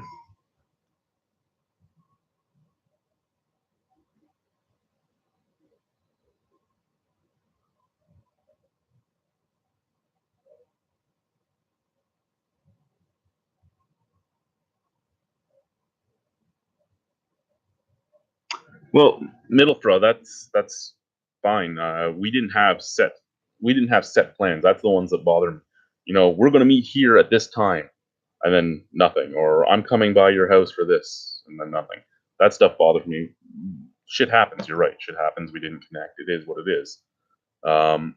Well, Middlesbrough, that's fine. We didn't have set plans. That's the ones that bother me. We're going to meet here at this time, and then nothing. Or I'm coming by your house for this, and then nothing. That stuff bothers me. Shit happens. You're right. Shit happens. We didn't connect. It is what it is. I'm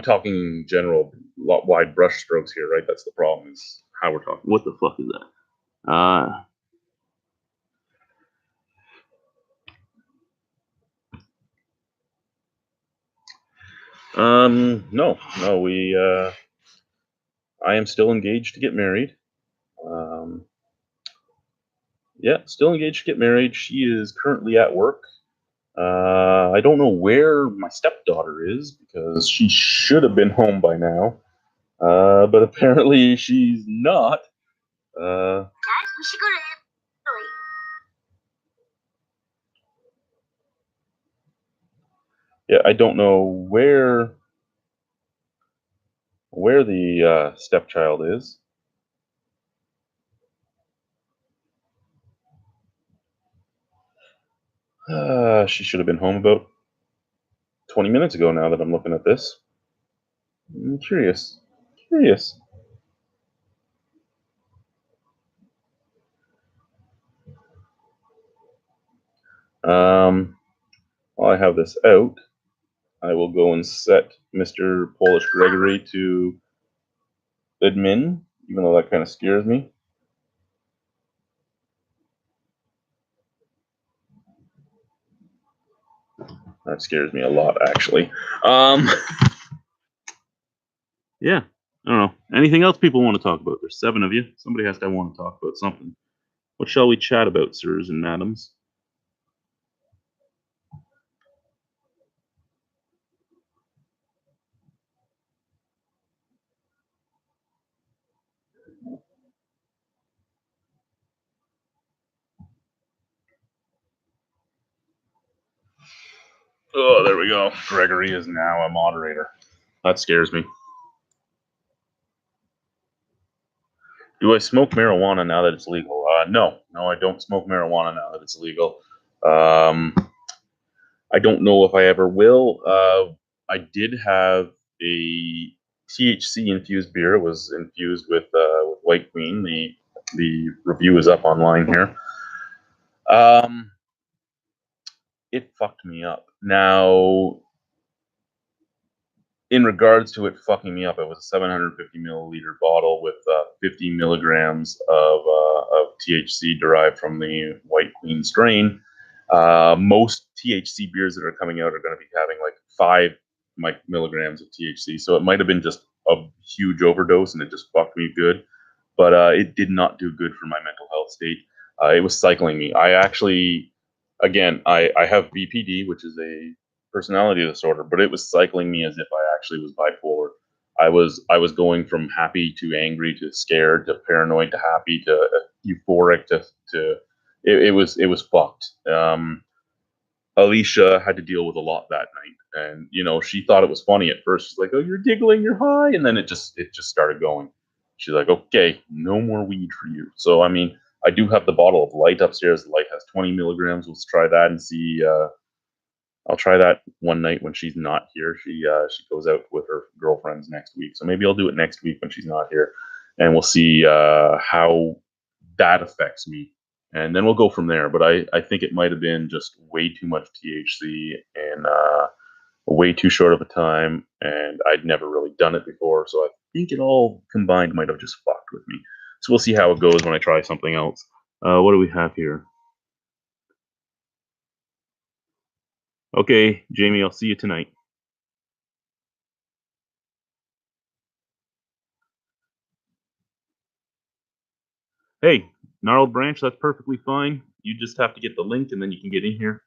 talking general, wide brush strokes here, right? That's the problem. Is how we're talking. What the fuck is that? No, we I am still engaged to get married. Um, yeah, still engaged to get married. She is currently at work. I don't know where my stepdaughter is because she should have been home by now, but apparently she's not. Uh, yeah, I don't know where the stepchild is. She should have been home about 20 minutes ago. Now that I'm looking at this, I'm curious. Curious. Um, while I have this out, I will go and set Mr. Polish Gregory to admin, even though that kind of scares me. That scares me a lot, actually. Um, yeah, I don't know. Anything else people want to talk about? There's 7 of you. Somebody has to want to talk about something. What shall we chat about, sirs and madams? Oh, there we go. Gregory is now a moderator. That scares me. Do I smoke marijuana now that it's legal? No, I don't smoke marijuana now that it's legal. Um, I don't know if I ever will. I did have a THC infused beer. It was infused with White Queen. The review is up online here. It fucked me up. Now, in regards to it fucking me up, it was a 750 milliliter bottle with 50 milligrams of THC derived from the White Queen strain. Most THC beers that are coming out are going to be having like 5 milligrams of THC, so it might have been just a huge overdose and it just fucked me good. But it did not do good for my mental health state. It was cycling me. I actually, again, I have BPD, which is a personality disorder, but it was cycling me as if I actually was bipolar. I was going from happy to angry to scared to paranoid to happy to euphoric to it was fucked. Alicia had to deal with a lot that night, and she thought it was funny at first. She's like, "Oh, you're giggling, you're high," and then it just started going. She's like, "Okay, no more weed for you." So I mean, I do have the bottle of light upstairs. The light has 20 milligrams. Let's try that and see. I'll try that one night when she's not here. She goes out with her girlfriends next week, so maybe I'll do it next week when she's not here, and we'll see how that affects me, and then we'll go from there. But I think it might have been just way too much THC in way too short of a time, and I'd never really done it before, so I think it all combined might have just fucked with me. So we'll see how it goes when I try something else. What do we have here? Okay, Jamie, I'll see you tonight. Hey, gnarled branch, that's perfectly fine. You just have to get the link and then you can get in here.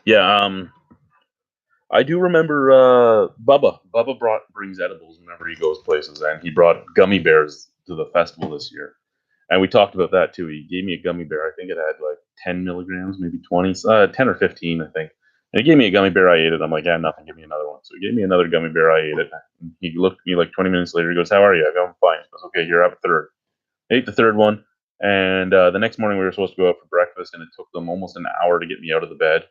Yeah, I do remember Bubba. Bubba brings edibles whenever he goes places, and he brought gummy bears to the festival this year. And we talked about that too. He gave me a gummy bear. I think it had like 10 milligrams, maybe 20, 10 or 15, I think. And he gave me a gummy bear. I ate it. I'm like, yeah, nothing. Give me another one. So he gave me another gummy bear. I ate it. He looked at me like 20 minutes later. He goes, "How are you?" I go, "I'm fine." He goes, "Okay, here, have a third." I ate the third one. And the next morning, we were supposed to go out for breakfast, and it took them almost an hour to get me out of the bed.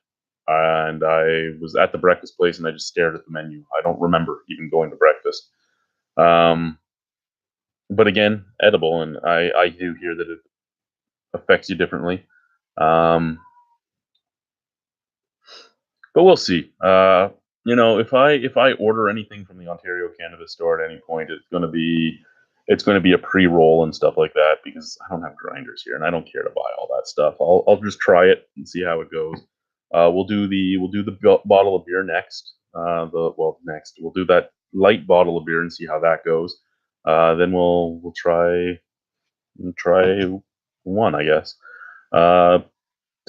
And I was at the breakfast place, and I just stared at the menu. I don't remember even going to breakfast. Um, but again, edible, and I do hear that it affects you differently. Um, but we'll see. if I order anything from the Ontario Cannabis Store at any point, it's gonna be a pre-roll and stuff like that because I don't have grinders here and I don't care to buy all that stuff. I'll just try it and see how it goes. We'll do the bottle of beer next. Next we'll do that light bottle of beer and see how that goes. Then we'll try one, I guess. Uh,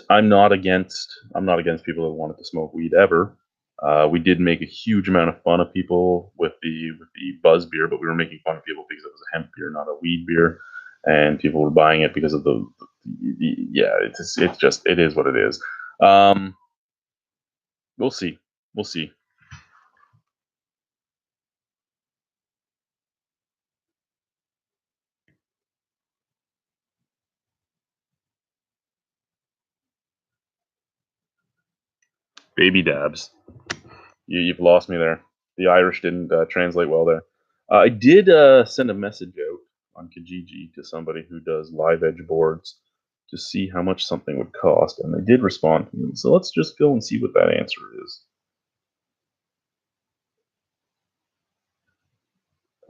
I'm not against people that wanted to smoke weed ever. We did make a huge amount of fun of people with the buzz beer, but we were making fun of people because it was a hemp beer, not a weed beer, and people were buying it because of yeah. It is what it is. Um, we'll see. We'll see. Baby dabs. You've lost me there. The Irish didn't translate well there. I did send a message out on Kijiji to somebody who does live edge boards to see how much something would cost, and they did respond to me. So let's just go and see what that answer is.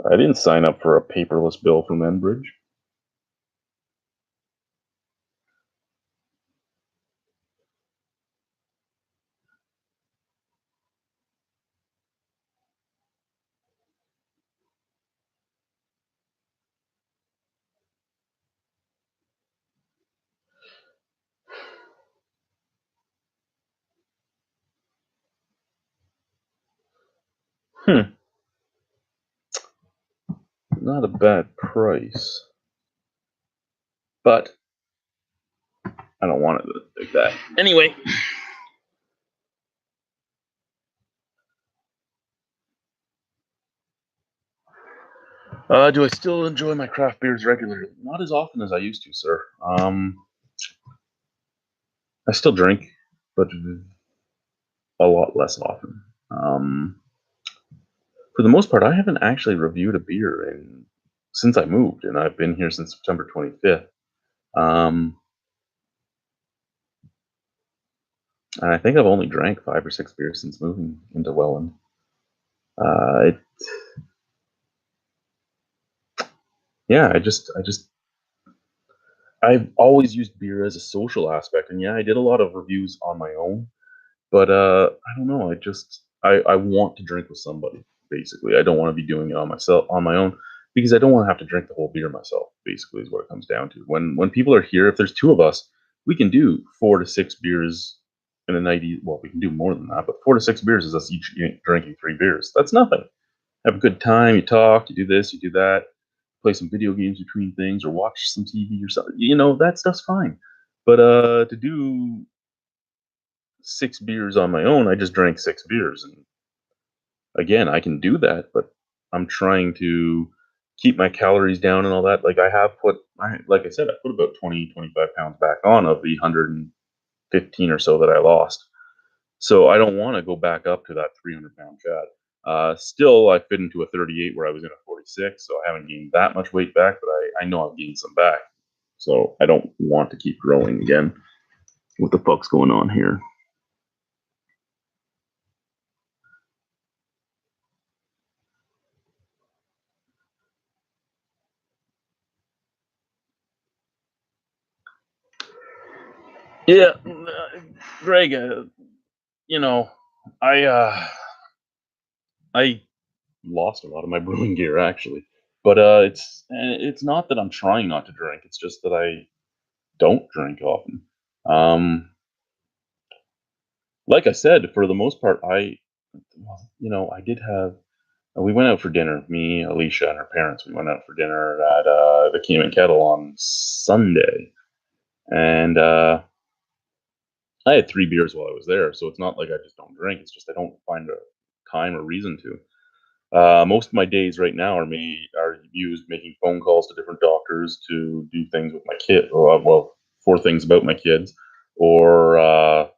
I didn't sign up for a paperless bill from Enbridge. Hmm, not a bad price, but I don't want it like that. Anyway, do I still enjoy my craft beers regularly? Not as often as I used to, sir. I still drink, but a lot less often. For the most part, I haven't actually reviewed a beer since I moved, and I've been here since September 25th. Um, and I think I've only drank 5 or 6 beers since moving into Welland. Uh, it, yeah, I've always used beer as a social aspect, and yeah, I did a lot of reviews on my own. But I don't know. I want to drink with somebody. Basically, I don't want to be doing it on my own because I don't want to have to drink the whole beer myself. Basically, is what it comes down to. When people are here, if there's two of us, we can do 4 to 6 beers in a night. Well, we can do more than that, but 4 to 6 beers is us each drinking 3 beers. That's nothing. Have a good time. You talk. You do this. You do that. Play some video games between things, or watch some TV or something. That stuff's fine. But to do 6 beers on my own. I just drank 6 beers, and again, I can do that, but I'm trying to keep my calories down and all that. Like like I said, I put about 20, 25 pounds back on of the 115 or so that I lost. So I don't want to go back up to that 300-pound Chad. Still, I fit into a 38 where I was in a 46, so I haven't gained that much weight back, but I know I've gained some back. So I don't want to keep growing again. What the fuck's going on here? Yeah, Greg, you know, I I lost a lot of my brewing gear actually, but it's not that I'm trying not to drink. It's just that I don't drink often. Um, like I said, for the most part, I did have. We went out for dinner. Me, Alicia, and her parents. We went out for dinner at the King and Kettle on Sunday, and I had 3 beers while I was there. So it's not like I just don't drink. It's just I don't find a time or reason to. Most of my days right now are used making phone calls to different doctors to do things with my kid. For things about my kids, or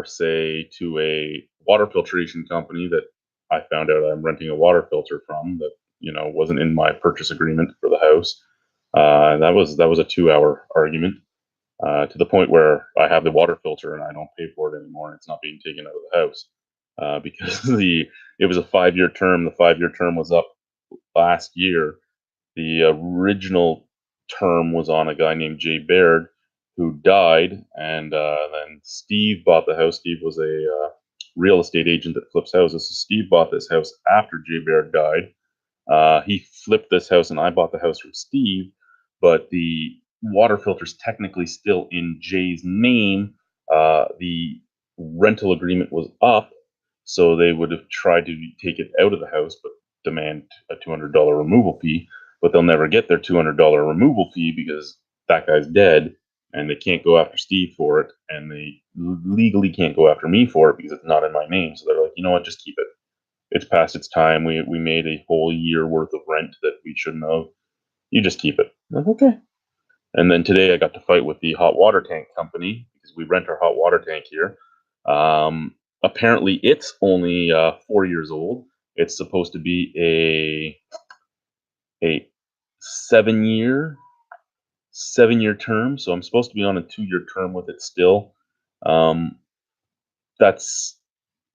say to a water filtration company that I found out I'm renting a water filter from that wasn't in my purchase agreement for the house. That was a 2-hour argument to the point where I have the water filter and I don't pay for it anymore. And it's not being taken out of the house. because it was a 5-year term. The 5-year term was up last year. The original term was on a guy named Jay Baird, who died, and then Steve bought the house. Steve was a real estate agent that flips houses. So Steve bought this house after Jay Baird died. He flipped this house, and I bought the house from Steve, but the water filter's technically still in Jay's name. The rental agreement was up, so they would have tried to take it out of the house, but demand a $200 removal fee. But they'll never get their $200 removal fee because that guy's dead, and they can't go after Steve for it, and they legally can't go after me for it because it's not in my name. So they're like, you know what, just keep it. It's past its time. We made a whole year worth of rent that we shouldn't have. You just keep it. I'm like, okay. And then today I got to fight with the hot water tank company because we rent our hot water tank here. Apparently, it's only 4 years old. It's supposed to be a 7-year term, so I'm supposed to be on a 2-year term with it still. That's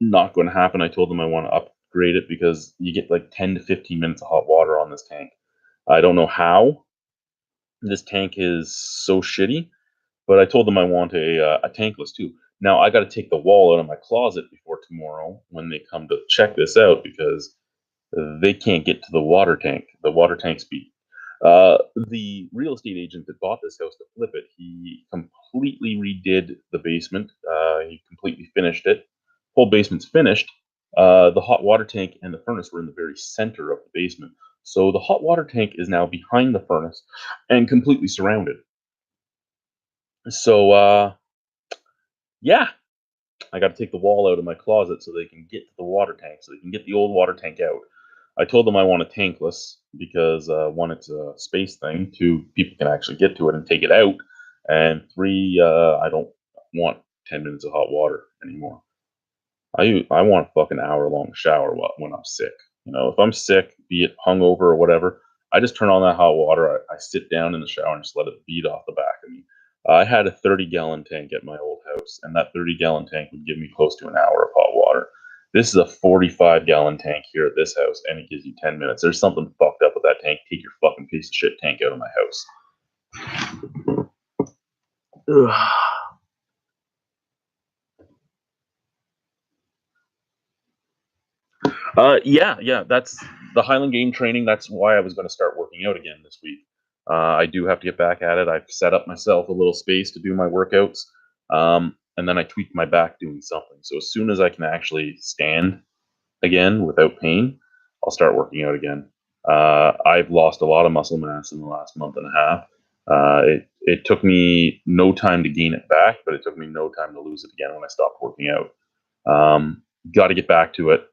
not going to happen. I told them I want to upgrade it because you get like 10 to 15 minutes of hot water on this tank. I don't know how this tank is so shitty, but I told them I want a tankless too. Now I got to take the wall out of my closet before tomorrow when they come to check this out because they can't get to the water tank. The water tank's beat. The real estate agent that bought this house to flip it, he completely redid the basement. He completely finished it. Whole basement's finished. The hot water tank and the furnace were in the very center of the basement. So the hot water tank is now behind the furnace and completely surrounded. So, yeah, I got to take the wall out of my closet so they can get to the water tank, so they can get the old water tank out. I told them I want a tankless because one, it's a space thing. Two, people can actually get to it and take it out. And three, I don't want 10 minutes of hot water anymore. I want a fucking hour long shower when I'm sick. You know, if I'm sick, be it hungover or whatever, I just turn on that hot water. I sit down in the shower and just let it beat off the back of me. I had a 30-gallon tank at my old house, and that 30-gallon tank would give me close to an hour of hot water. This is a 45-gallon tank here at this house, and it gives you 10 minutes. There's something fucked up with that tank. Take your fucking piece of shit tank out of my house. Ugh. Yeah. That's the Highland Game training. That's why I was going to start working out again this week. I do have to get back at it. I've set up myself a little space to do my workouts, and then I tweaked my back doing something. So as soon as I can actually stand again without pain, I'll start working out again. I've lost a lot of muscle mass in the last month and a half. It took me no time to gain it back, but it took me no time to lose it again when I stopped working out. Got to get back to it.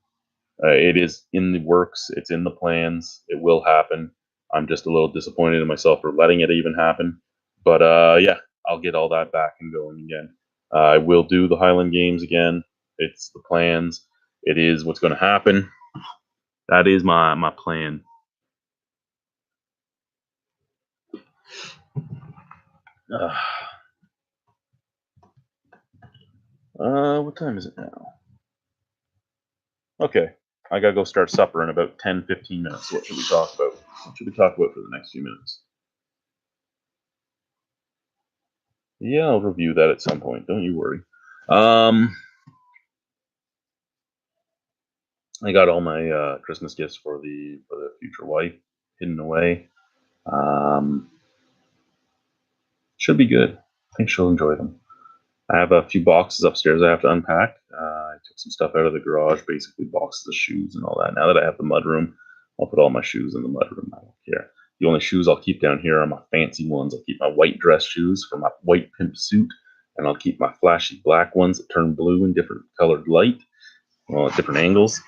It is in the works. It's in the plans. It will happen. I'm just a little disappointed in myself for letting it even happen. But yeah, I'll get all that back and going again. I will do the Highland Games again. It's the plans. It is what's going to happen. That is my plan. What time is it now? Okay, I gotta go start supper in about 10, 15 minutes. What should we talk about? What should we talk about for the next few minutes? Yeah, I'll review that at some point. Don't you worry. I got all my Christmas gifts for the future wife hidden away. Should be good. I think she'll enjoy them. I have a few boxes upstairs I have to unpack. I took some stuff out of the garage, basically boxes of shoes and all that. Now that I have the mudroom, I'll put all my shoes in the mudroom. I don't care. The only shoes I'll keep down here are my fancy ones. I'll keep my white dress shoes for my white pimp suit, and I'll keep my flashy black ones that turn blue in different colored light, well, at different angles.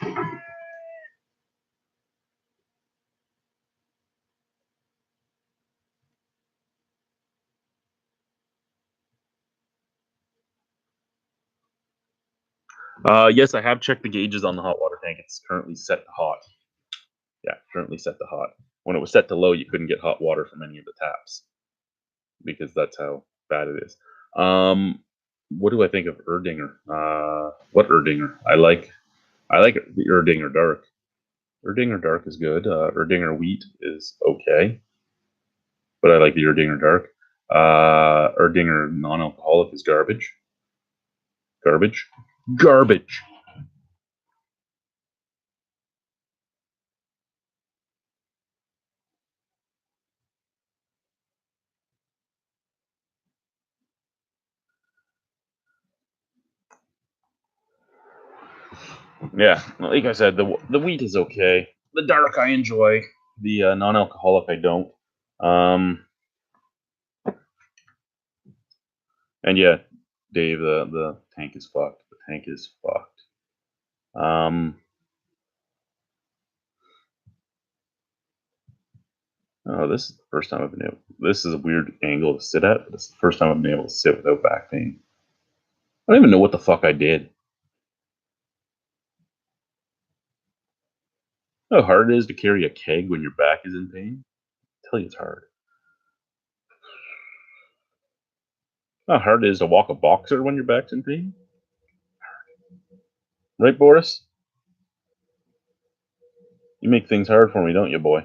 Yes, I have checked the gauges on the hot water tank. It's currently set to hot. Yeah, currently set to hot. When it was set to low, you couldn't get hot water from any of the taps because that's how bad it is. What do I think of Erdinger? What Erdinger? I like. I like the Erdinger Dark. Erdinger Dark is good. Erdinger Wheat is okay, but I like the Erdinger Dark. Erdinger non-alcoholic is garbage. Garbage. Garbage. Yeah, like I said, the wheat is okay. The dark I enjoy. The non-alcoholic I don't. And yeah, Dave, the tank is fucked. The tank is fucked. Oh, this is the first time I've been able. This is a weird angle to sit at, but it's the first time I've been able to sit without back pain. I don't even know what the fuck I did. How hard it is to carry a keg when your back is in pain? I tell you, it's hard. How hard it is to walk a boxer when your back's in pain? Right, Boris? You make things hard for me, don't you, boy?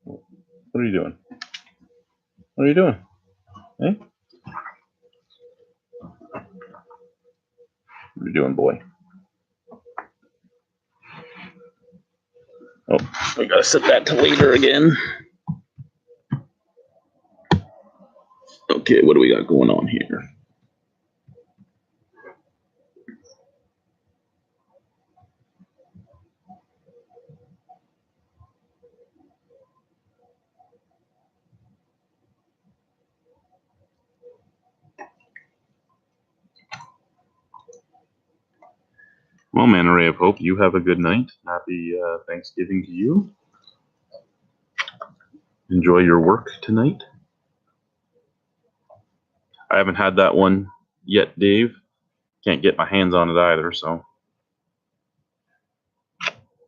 What are you doing? What are you doing? Hey? What are you doing, boy? Oh, we gotta set that to later again. Okay, what do we got going on here? Well, Man Ray of Hope, you have a good night. Happy Thanksgiving to you. Enjoy your work tonight. I haven't had that one yet, Dave. Can't get my hands on it either, so.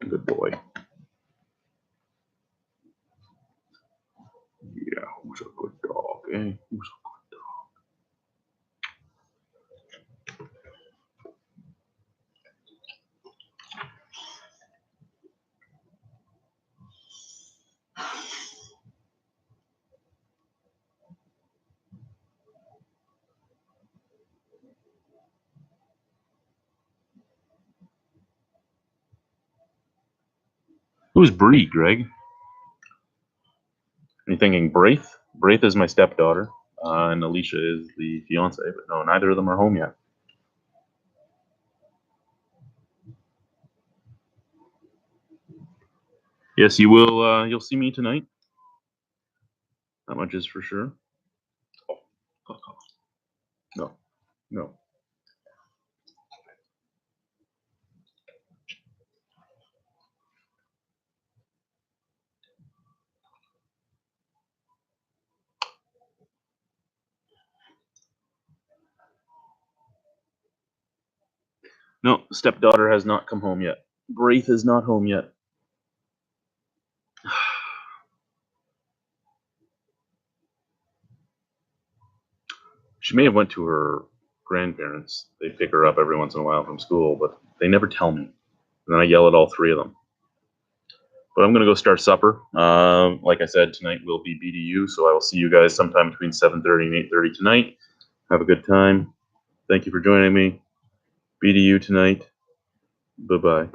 Good boy. Yeah, who's a good dog, eh? Who's a good dog? Who's Bree, Greg? Are you thinking Braith? Braith is my stepdaughter, and Alicia is the fiance, but no, neither of them are home yet. Yes, you will. You'll see me tonight. That much is for sure. Oh, no, no. No, stepdaughter has not come home yet. Braith is not home yet. She may have went to her grandparents. They pick her up every once in a while from school, but they never tell me. And then I yell at all three of them. But I'm going to go start supper. Like I said, tonight will be BDU, so I will see you guys sometime between 7:30 and 8:30 tonight. Have a good time. Thank you for joining me. BDU tonight. Bye-bye.